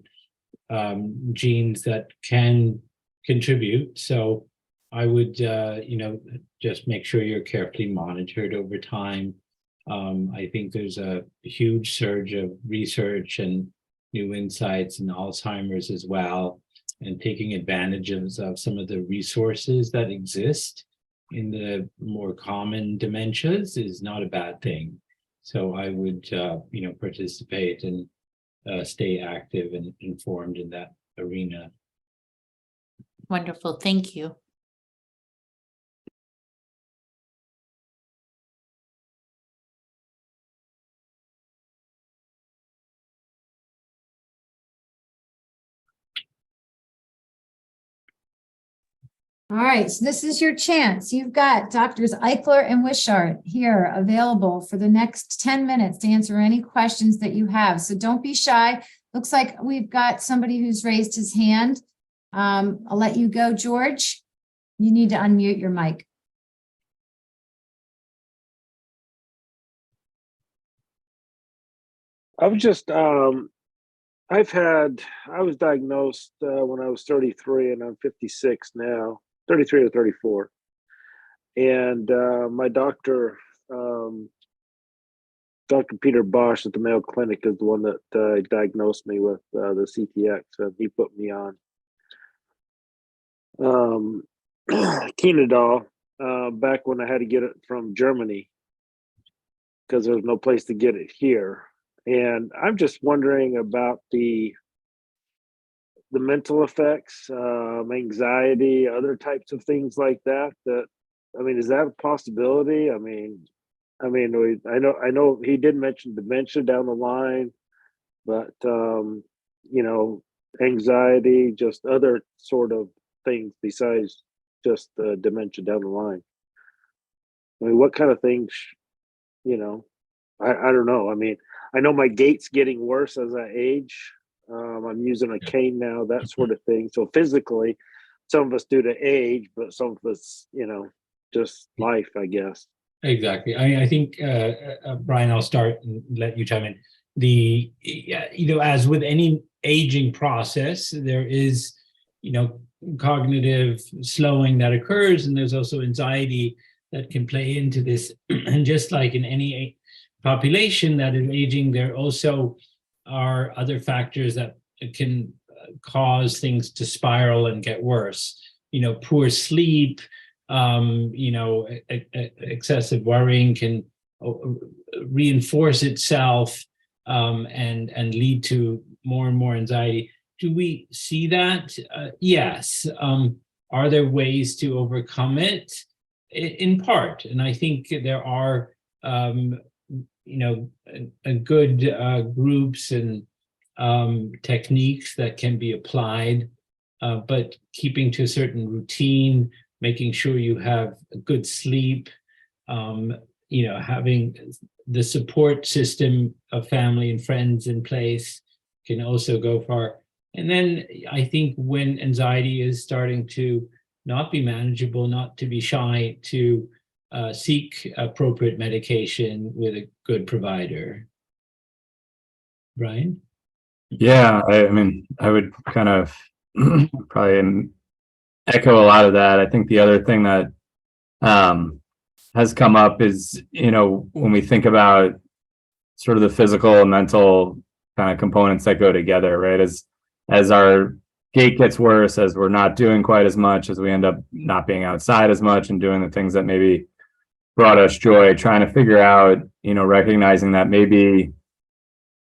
genes that can contribute. So I would, just make sure you're carefully monitored over time. I think there's a huge surge of research and new insights in Alzheimer's as well, and taking advantage of some of the resources that exist in the more common dementias is not a bad thing. So I would, participate and stay active and informed in that arena. Wonderful. Thank you. All right, so this is your chance. You've got Doctors Eichler and Wishart here available for the next 10 minutes to answer any questions that you have. So don't be shy. Looks like we've got somebody who's raised his hand. I'll let you go, George. You need to unmute your mic. I was just, I was diagnosed when I was 33 and I'm 56 now, 33 or 34. And my doctor, Dr. Peter Bosch at the Mayo Clinic, is the one that diagnosed me with the CTX, and he put me on Kenadol back when I had to get it from Germany because there was no place to get it here. And I'm just wondering about the mental effects, anxiety, other types of things like that. Is that a possibility? I know he did mention dementia down the line, but anxiety, just other sort of things besides just dementia down the line. What kind of things, I don't know. I know my gait's getting worse as I age. I'm using a cane now, that sort of thing. So physically, some of us due to age, but some of us, just life, I guess. Exactly. I think, Brian, I'll start and let you chime in. as with any aging process, there is, cognitive slowing that occurs, and there's also anxiety that can play into this. And just like in any population that is aging, there also are other factors that can cause things to spiral and get worse. Poor sleep, excessive worrying can reinforce itself and lead to more and more anxiety. Do we see that? Yes. Are there ways to overcome it? In part, and I think there are, good groups and techniques that can be applied, but keeping to a certain routine, making sure you have a good sleep, having the support system of family and friends in place can also go far. And then I think when anxiety is starting to not be manageable, not to be shy, to seek appropriate medication with a good provider. Brian? Yeah, I mean, I would kind of probably echo a lot of that. I think the other thing that has come up is, when we think about sort of the physical and mental kind of components that go together, right? As our gait gets worse, as we're not doing quite as much, as we end up not being outside as much and doing the things that maybe brought us joy, trying to figure out, recognizing that maybe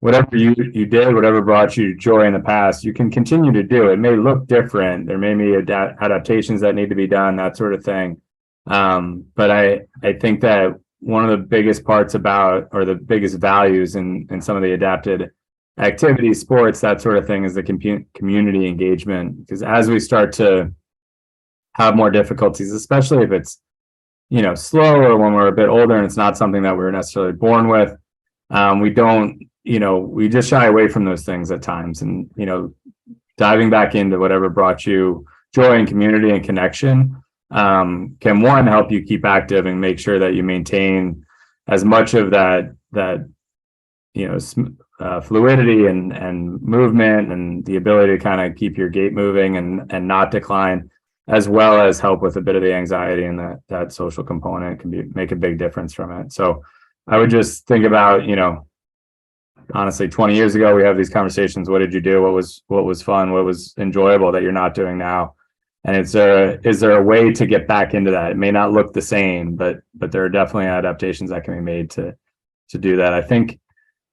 whatever you did, whatever brought you joy in the past, you can continue to do. It may look different. There may be adaptations that need to be done, that sort of thing. But I think that one of the biggest parts about, or the biggest values in some of the adapted activities, sports, that sort of thing, is the community engagement. Because as we start to have more difficulties, especially if it's, slow, or when we're a bit older and it's not something that we're necessarily born with, we just shy away from those things at times. And, diving back into whatever brought you joy and community and connection can, one, help you keep active and make sure that you maintain as much of that fluidity and movement and the ability to kind of keep your gait moving and not decline, as well as help with a bit of the anxiety, and that social component can make a big difference from it. So I would just think about, honestly, 20 years ago, we have these conversations. What did you do? What was fun? What was enjoyable that you're not doing now? And is there a way to get back into that? It may not look the same, but there are definitely adaptations that can be made to do that. I think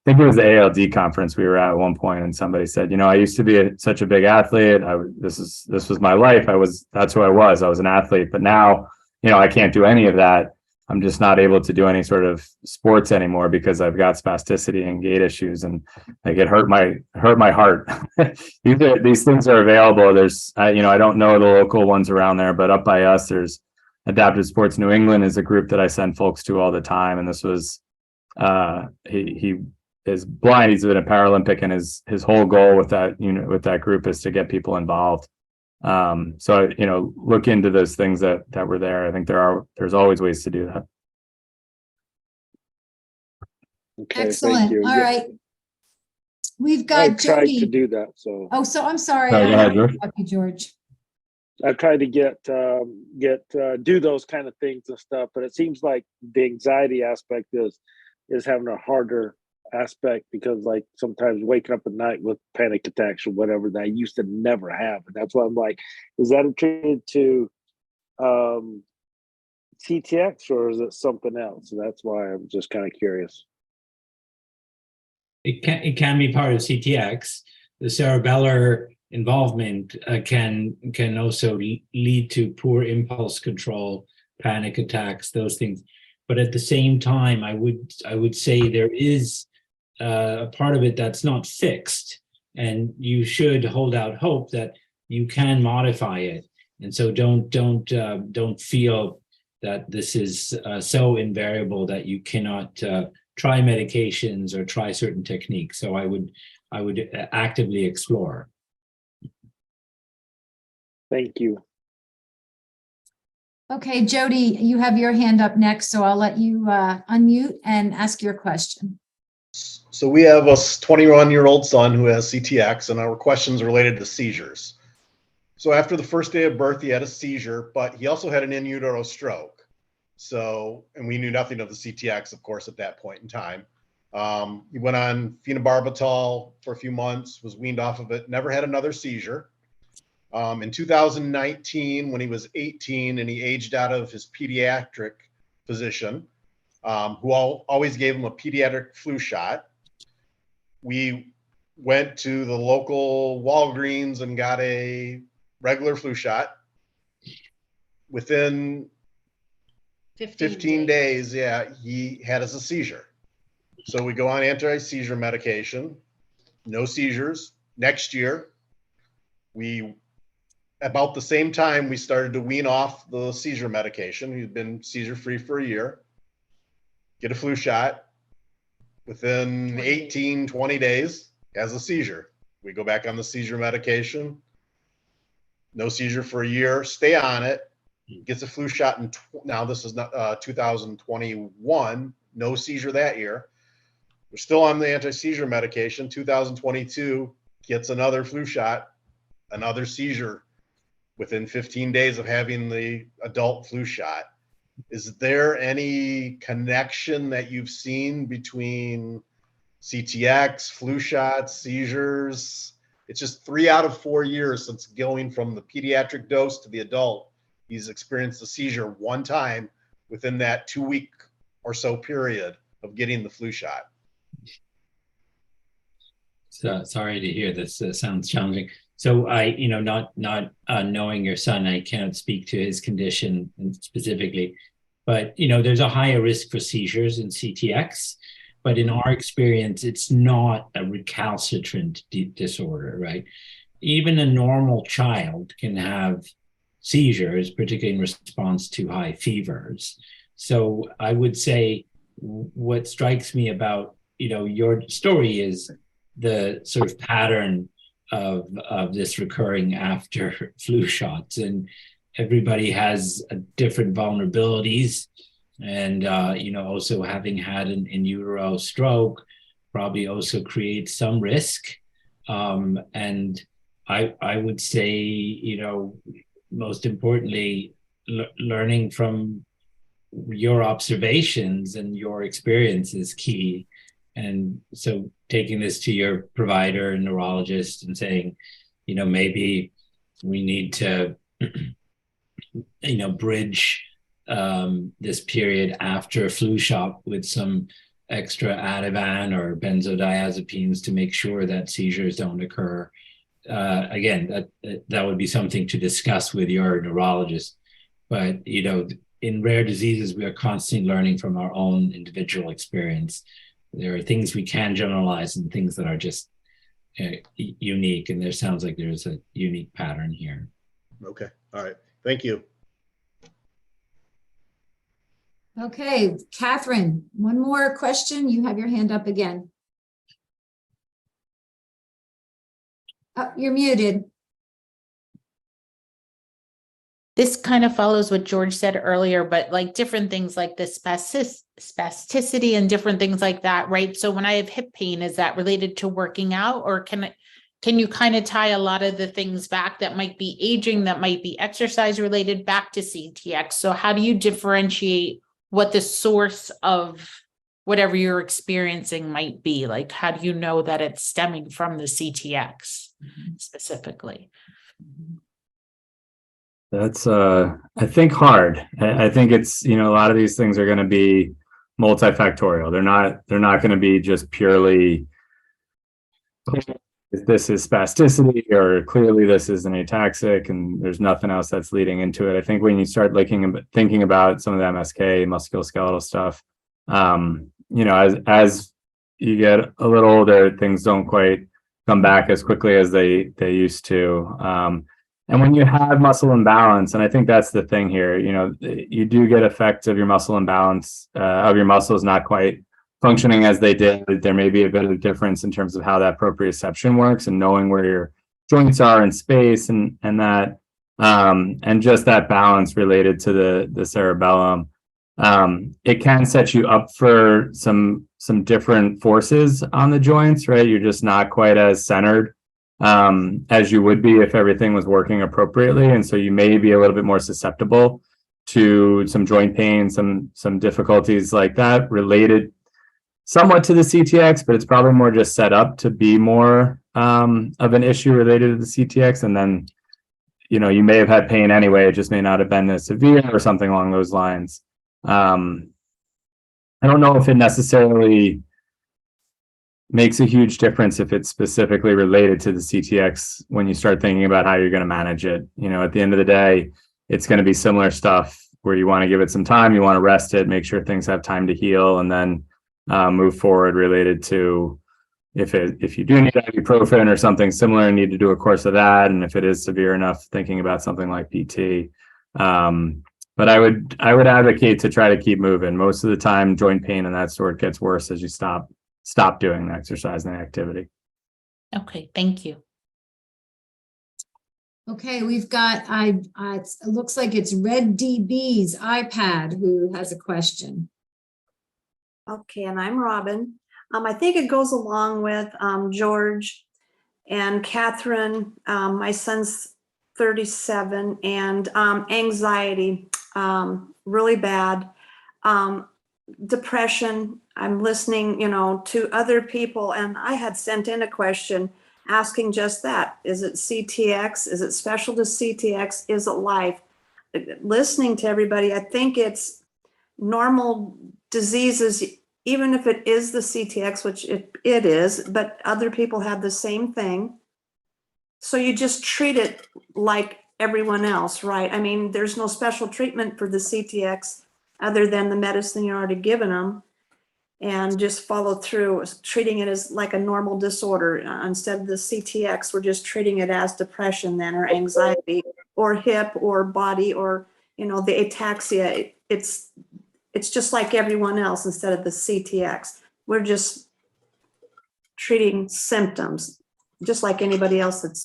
it was the ALD conference we were at one point, and somebody said, I used to be such a big athlete. This was my life. That's who I was. I was an athlete, but now, I can't do any of that. I'm just not able to do any sort of sports anymore because I've got spasticity and gait issues, and like it hurt my heart. These things are available. There's, I don't know the local ones around there, but up by us, there's Adaptive Sports New England is a group that I send folks to all the time. And this was, he is blind. He's been a Paralympic, and his whole goal with that group is to get people involved. So, look into those things that were there. I think there's always ways to do that. Okay, Excellent. thank you. All right. We've got I tried Jody. to do that, so. Oh, so I'm sorry. Sorry, go ahead, George. Okay, George. I've tried to do those kind of things and stuff, but it seems like the anxiety aspect is having a harder aspect, because like sometimes waking up at night with panic attacks or whatever that I used to never have. And that's why I'm like, is that attributed to CTX, or is it something else? So that's why I'm just kind of curious. It can be part of CTX. The cerebellar involvement can also lead to poor impulse control, panic attacks, those things. But at the same time, I would say there is a part of it that's not fixed, and you should hold out hope that you can modify it. And so don't feel that this is so invariable that you cannot try medications or try certain techniques. So I would actively explore. Thank you. Okay, Jody, you have your hand up next, so I'll let you unmute and ask your question. So we have a 21-year-old son who has CTX, and our questions related to seizures. So after the first day of birth, he had a seizure, but he also had an in utero stroke. So, and we knew nothing of the CTX, of course, at that point in time. He went on phenobarbital for a few months, was weaned off of it, never had another seizure. In 2019, when he was 18 and he aged out of his pediatric physician, who always gave him a pediatric flu shot, we went to the local Walgreens and got a regular flu shot. Within 15 days, yeah, he had a seizure. So we go on anti-seizure medication, no seizures. Next year, about the same time, we started to wean off the seizure medication. He'd been seizure-free for a year. Get a flu shot. Within 18, 20 days, has a seizure. We go back on the seizure medication. No seizure for a year. Stay on it. Gets a flu shot in now this is 2021. No seizure that year. We're still on the anti-seizure medication. 2022 gets another flu shot, another seizure within 15 days of having the adult flu shot. Is there any connection that you've seen between CTX, flu shots, seizures? It's just 3 out of 4 years since going from the pediatric dose to the adult. He's experienced a seizure one time within that 2-week or so period of getting the flu shot. So sorry to hear this. Sounds challenging. So not knowing your son, I cannot speak to his condition specifically, but there's a higher risk for seizures in CTX. But in our experience, it's not a recalcitrant disorder, right? Even a normal child can have seizures, particularly in response to high fevers. So I would say what strikes me about your story is the sort of pattern of this recurring after flu shots, and everybody has different vulnerabilities, and also having had an in utero stroke probably also creates some risk, and I would say most importantly learning from your observations and your experience is key. And so taking this to your provider and neurologist and saying, maybe we need to, bridge this period after a flu shot with some extra Ativan or benzodiazepines to make sure that seizures don't occur. Again, that would be something to discuss with your neurologist. But, in rare diseases, we are constantly learning from our own individual experience. There are things we can generalize and things that are just unique. And there sounds like there's a unique pattern here. Okay. All right. Thank you. Okay, Catherine, one more question. You have your hand up again. Oh, you're muted. This kind of follows what George said earlier, but like different things like the spasticity and different things like that, right? So when I have hip pain, is that related to working out, or can you kind of tie a lot of the things back that might be aging, that might be exercise related, back to CTX? So how do you differentiate what the source of whatever you're experiencing might be? Like, how do you know that it's stemming from the CTX specifically? That's I think hard. I think it's a lot of these things are going to be multifactorial. They're not going to be just purely this is spasticity or clearly this is an ataxic and there's nothing else that's leading into it. I think when you start thinking about some of the MSK musculoskeletal stuff, as you get a little older, things don't quite come back as quickly as they used to. And when you have muscle imbalance, and I think that's the thing here, you do get effects of your muscle imbalance, of your muscles not quite functioning as they did. There may be a bit of a difference in terms of how that proprioception works and knowing where your joints are in space and that, and just that balance related to the cerebellum. It can set you up for some different forces on the joints, right? You're just not quite as centered as you would be if everything was working appropriately. And so you may be a little bit more susceptible to some joint pain, some difficulties like that related somewhat to the CTX, but it's probably more just set up to be more of an issue related to the CTX. And then, you know, you may have had pain anyway, it just may not have been as severe or something along those lines. I don't know if it necessarily makes a huge difference if it's specifically related to the CTX when you start thinking about how you're going to manage it. You know, at the end of the day, it's going to be similar stuff where you want to give it some time, you want to rest it, make sure things have time to heal, and then move forward related to if you do need ibuprofen or something similar and need to do a course of that, and if it is severe enough, thinking about something like PT. But I would advocate to try to keep moving. Most of the time, joint pain and that sort gets worse as you stop doing the exercise and the activity. Okay, thank you. Okay, we've got, it looks like it's Red DB's iPad who has a question. Okay, and I'm Robin. I think it goes along with George and Catherine. My son's 37, and anxiety, really bad. Depression. I'm listening, you know, to other people, and I had sent in a question asking just that. Is it CTX? Is it special to CTX? Is it life? Listening to everybody, I think it's normal diseases, even if it is the CTX, which it is, but other people have the same thing. So you just treat it like everyone else, right? I mean, there's no special treatment for the CTX other than the medicine you're already given them, and just follow through, treating it as like a normal disorder. Instead of the CTX, we're just treating it as depression then, or anxiety, or hip, or body, or, you know, the ataxia. It's just like everyone else instead of the CTX. We're just treating symptoms, just like anybody else that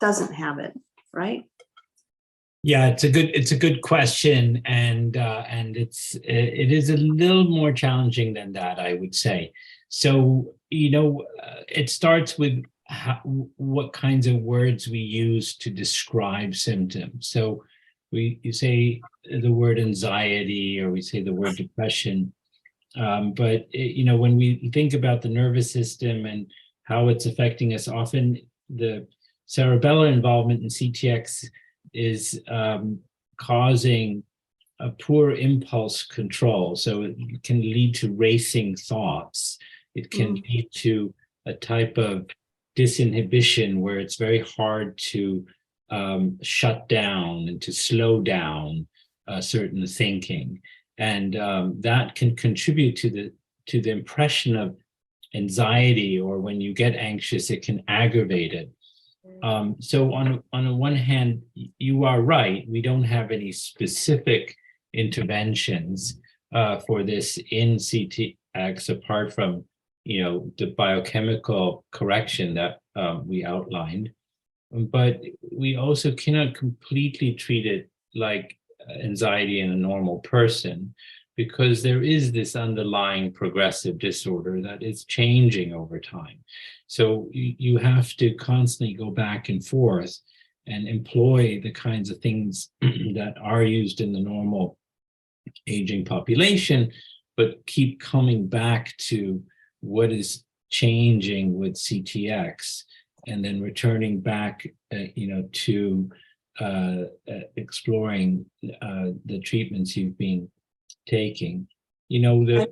doesn't have it, right? Yeah, it's a good question, and it is a little more challenging than that, I would say. So, you know, it starts with what kinds of words we use to describe symptoms. So you say the word anxiety, or we say the word depression, but you know, when we think about the nervous system and how it's affecting us, often the cerebellar involvement in CTX is causing a poor impulse control. So it can lead to racing thoughts. It can lead to a type of disinhibition where it's very hard to shut down and to slow down certain thinking. And that can contribute to the impression of anxiety, or when you get anxious, it can aggravate it. So on the one hand, you are right. We don't have any specific interventions for this in CTX apart from, you know, the biochemical correction that we outlined. But we also cannot completely treat it like anxiety in a normal person, because there is this underlying progressive disorder that is changing over time. So you have to constantly go back and forth and employ the kinds of things that are used in the normal aging population, but keep coming back to what is changing with CTX, and then returning back, you know, to exploring the treatments you've been taking. You know,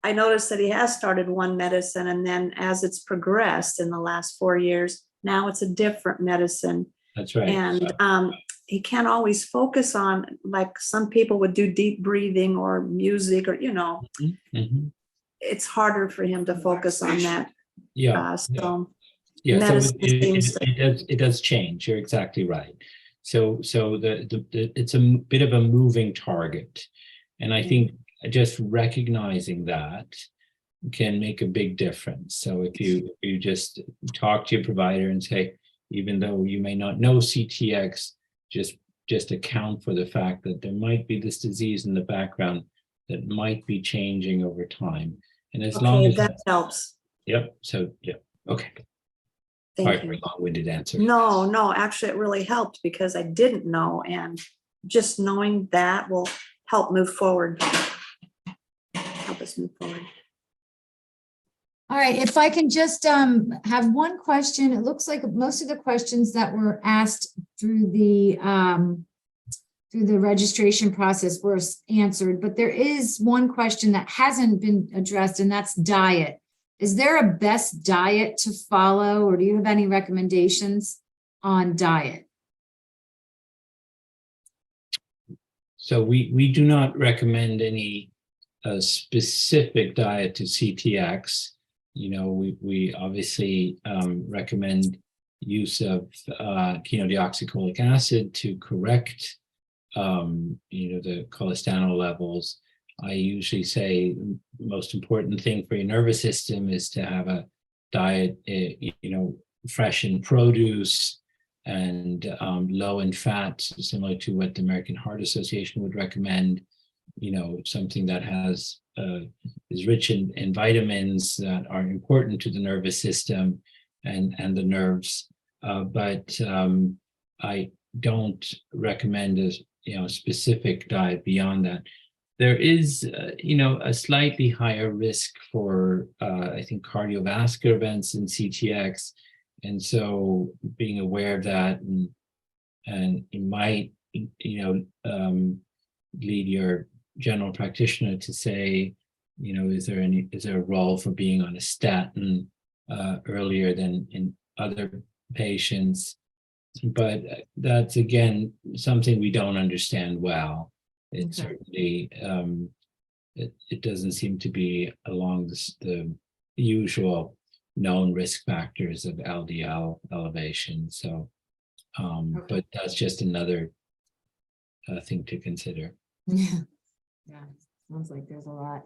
I noticed that he has started one medicine, and then as it's progressed in the last 4 years, now it's a different medicine. That's right. And he can't always focus on, like some people would do deep breathing or music, or, you know, it's harder for him to focus on that. Yeah. So it does change. You're exactly right. So it's a bit of a moving target, and I think just recognizing that can make a big difference. So if you just talk to your provider and say, even though you may not know CTX, just just account for the fact that there might be this disease in the background that might be changing over time. And as long Okay, as that helps. yep. So yeah. Okay. Thank Sorry for you. a long-winded answer. No, actually, it really helped because I didn't know, and just knowing that will help move forward. Help us move forward. All right, if I can just have one question. It looks like most of the questions that were asked through the registration process were answered, but there is one question that hasn't been addressed, and that's diet. Is there a best diet to follow, or do you have any recommendations on diet? So we do not recommend any specific diet to CTX. You know, we obviously recommend use of chenodeoxycholic acid to correct the cholestanol levels. I usually say the most important thing for your nervous system is to have a diet, fresh in produce and low in fat, similar to what the American Heart Association would recommend. You know, something that has is rich in vitamins that are important to the nervous system and the nerves. But I don't recommend a specific diet beyond that. There is, a slightly higher risk for, I think, cardiovascular events in CTX. And so being aware of that and it might, lead your general practitioner to say, is there a role for being on a statin earlier than in other patients? But that's, again, something we don't understand well. It certainly, it doesn't seem to be along the usual known risk factors of LDL elevation. So, but that's just another thing to consider. Yeah, sounds like there's a lot.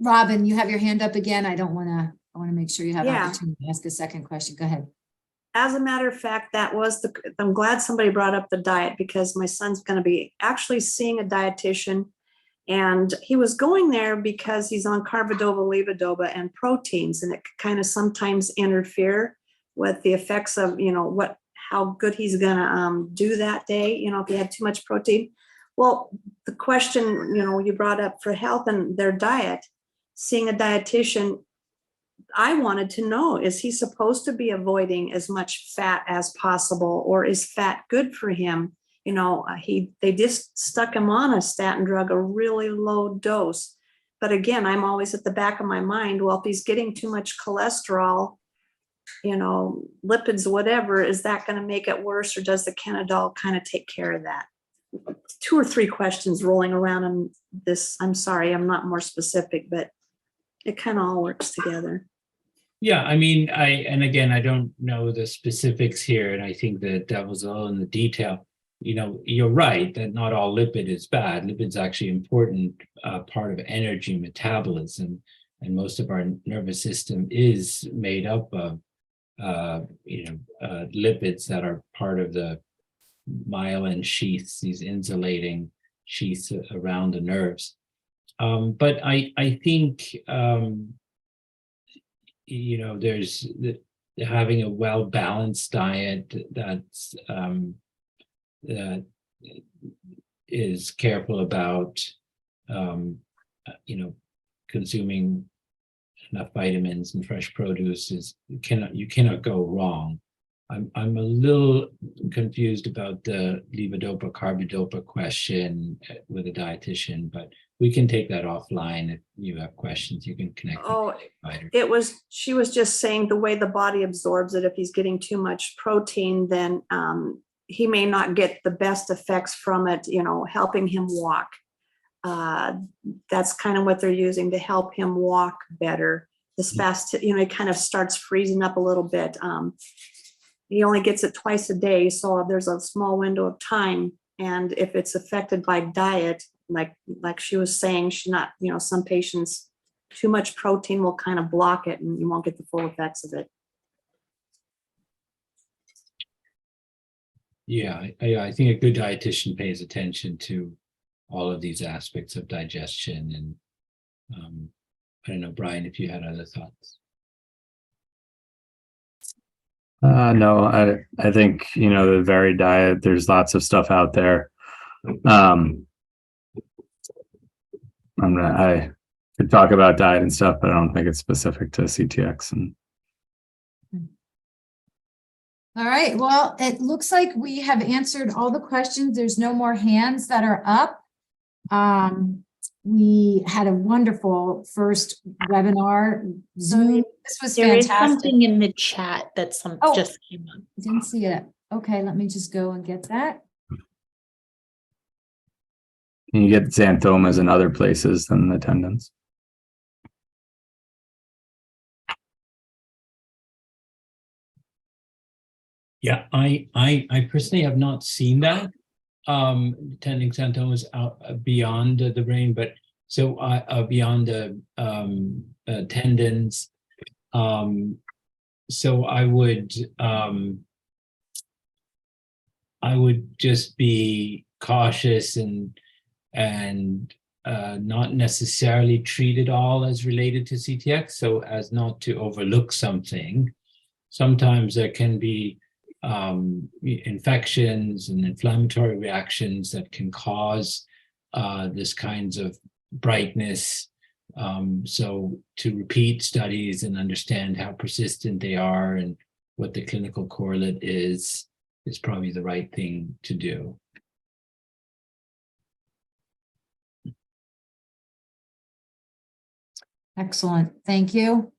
Robin, you have your hand up again. I want to make sure you have an opportunity to ask a second question. Go ahead. As a matter of fact, I'm glad somebody brought up the diet because my son's going to be actually seeing a dietitian, and he was going there because he's on carbidopa, levodopa, and proteins, and it kind of sometimes interfere with the effects of, how good he's going to do that day, if he had too much protein. Well, the question, you brought up for health and their diet, seeing a dietitian, I wanted to know, is he supposed to be avoiding as much fat as possible, or is fat good for him? They just stuck him on a statin drug, a really low dose. But again, I'm always at the back of my mind, well, if he's getting too much cholesterol, lipids, whatever, is that going to make it worse, or does the Canadol kind of take care of that? 2 or 3 questions rolling around in this. I'm sorry, I'm not more specific, but it kind of all works together. Yeah, I mean, I don't know the specifics here, and I think the devil's all in the detail. You're right that not all lipid is bad. Lipid's actually important part of energy metabolism, and most of our nervous system is made up of lipids that are part of the myelin sheaths, these insulating sheaths around the nerves. But I think there's having a well-balanced diet that is careful about consuming enough vitamins and fresh produce you cannot go wrong. I'm a little confused about the levodopa carbidopa question with a dietitian, but we can take that offline. If you have questions, you can connect. She was just saying the way the body absorbs it, if he's getting too much protein, then he may not get the best effects from it, helping him walk. That's kind of what they're using to help him walk better. The spastic, he kind of starts freezing up a little bit. He only gets it twice a day, so there's a small window of time. And if it's affected by diet, like she was saying, she's not, some patients, too much protein will kind of block it and you won't get the full effects of it. Yeah, I think a good dietitian pays attention to all of these aspects of digestion. And I don't know, Brian, if you had other thoughts. No, I think, the varied diet, there's lots of stuff out there. I could talk about diet and stuff, but I don't think it's specific to CTX. And All right, well, it looks like we have answered all the questions. There's no more hands that are up. We had a wonderful first webinar Zoom. This was There is fantastic. something in the chat that Oh. just came up. I didn't see it. Okay, let me just go and get that. you get xanthomas in other places than the tendons. Yeah, I personally have not seen that. Tendon xanthomas out beyond the brain, but so beyond the tendons. So I would just be cautious and not necessarily treat it all as related to CTX, so as not to overlook something. Sometimes there can be infections and inflammatory reactions that can cause this kinds of brightness. So to repeat studies and understand how persistent they are and what the clinical correlate is probably the right thing to do. Excellent. Thank you.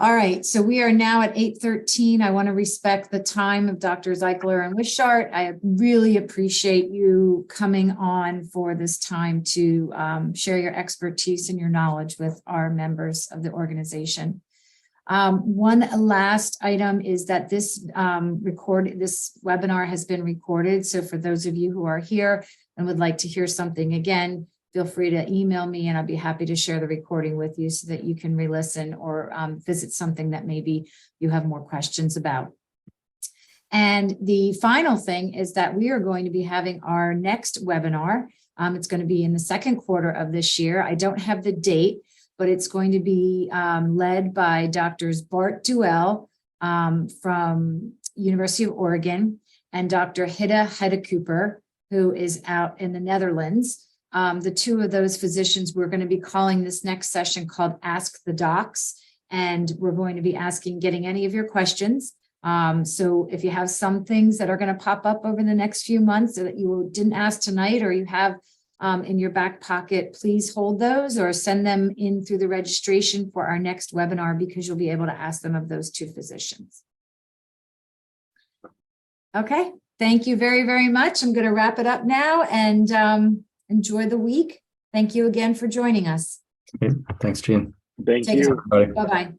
All right, so we are now at 8:13. I want to respect the time of Dr. Zeichler and Wishart. I really appreciate you coming on for this time to share your expertise and your knowledge with our members of the organization. One last item is that this webinar has been recorded. So for those of you who are here and would like to hear something again, feel free to email me and I'll be happy to share the recording with you so that you can re-listen or visit something that maybe you have more questions about. And the final thing is that we are going to be having our next webinar. It's going to be in the second quarter of this year. I don't have the date, but it's going to be led by Drs. Bart Duell from University of Oregon and Dr. Hidde Cooper, who is out in the Netherlands. The two of those physicians, we're going to be calling this next session called Ask the Docs, and we're going to be getting any of your questions. So if you have some things that are going to pop up over the next few months that you didn't ask tonight or you have in your back pocket, please hold those or send them in through the registration for our next webinar because you'll be able to ask them of those two physicians. Okay, thank you very, very much. I'm going to wrap it up now and enjoy the week. Thank you again for joining us. Okay. Thanks, Jean. Thank Take you. care. Bye-bye.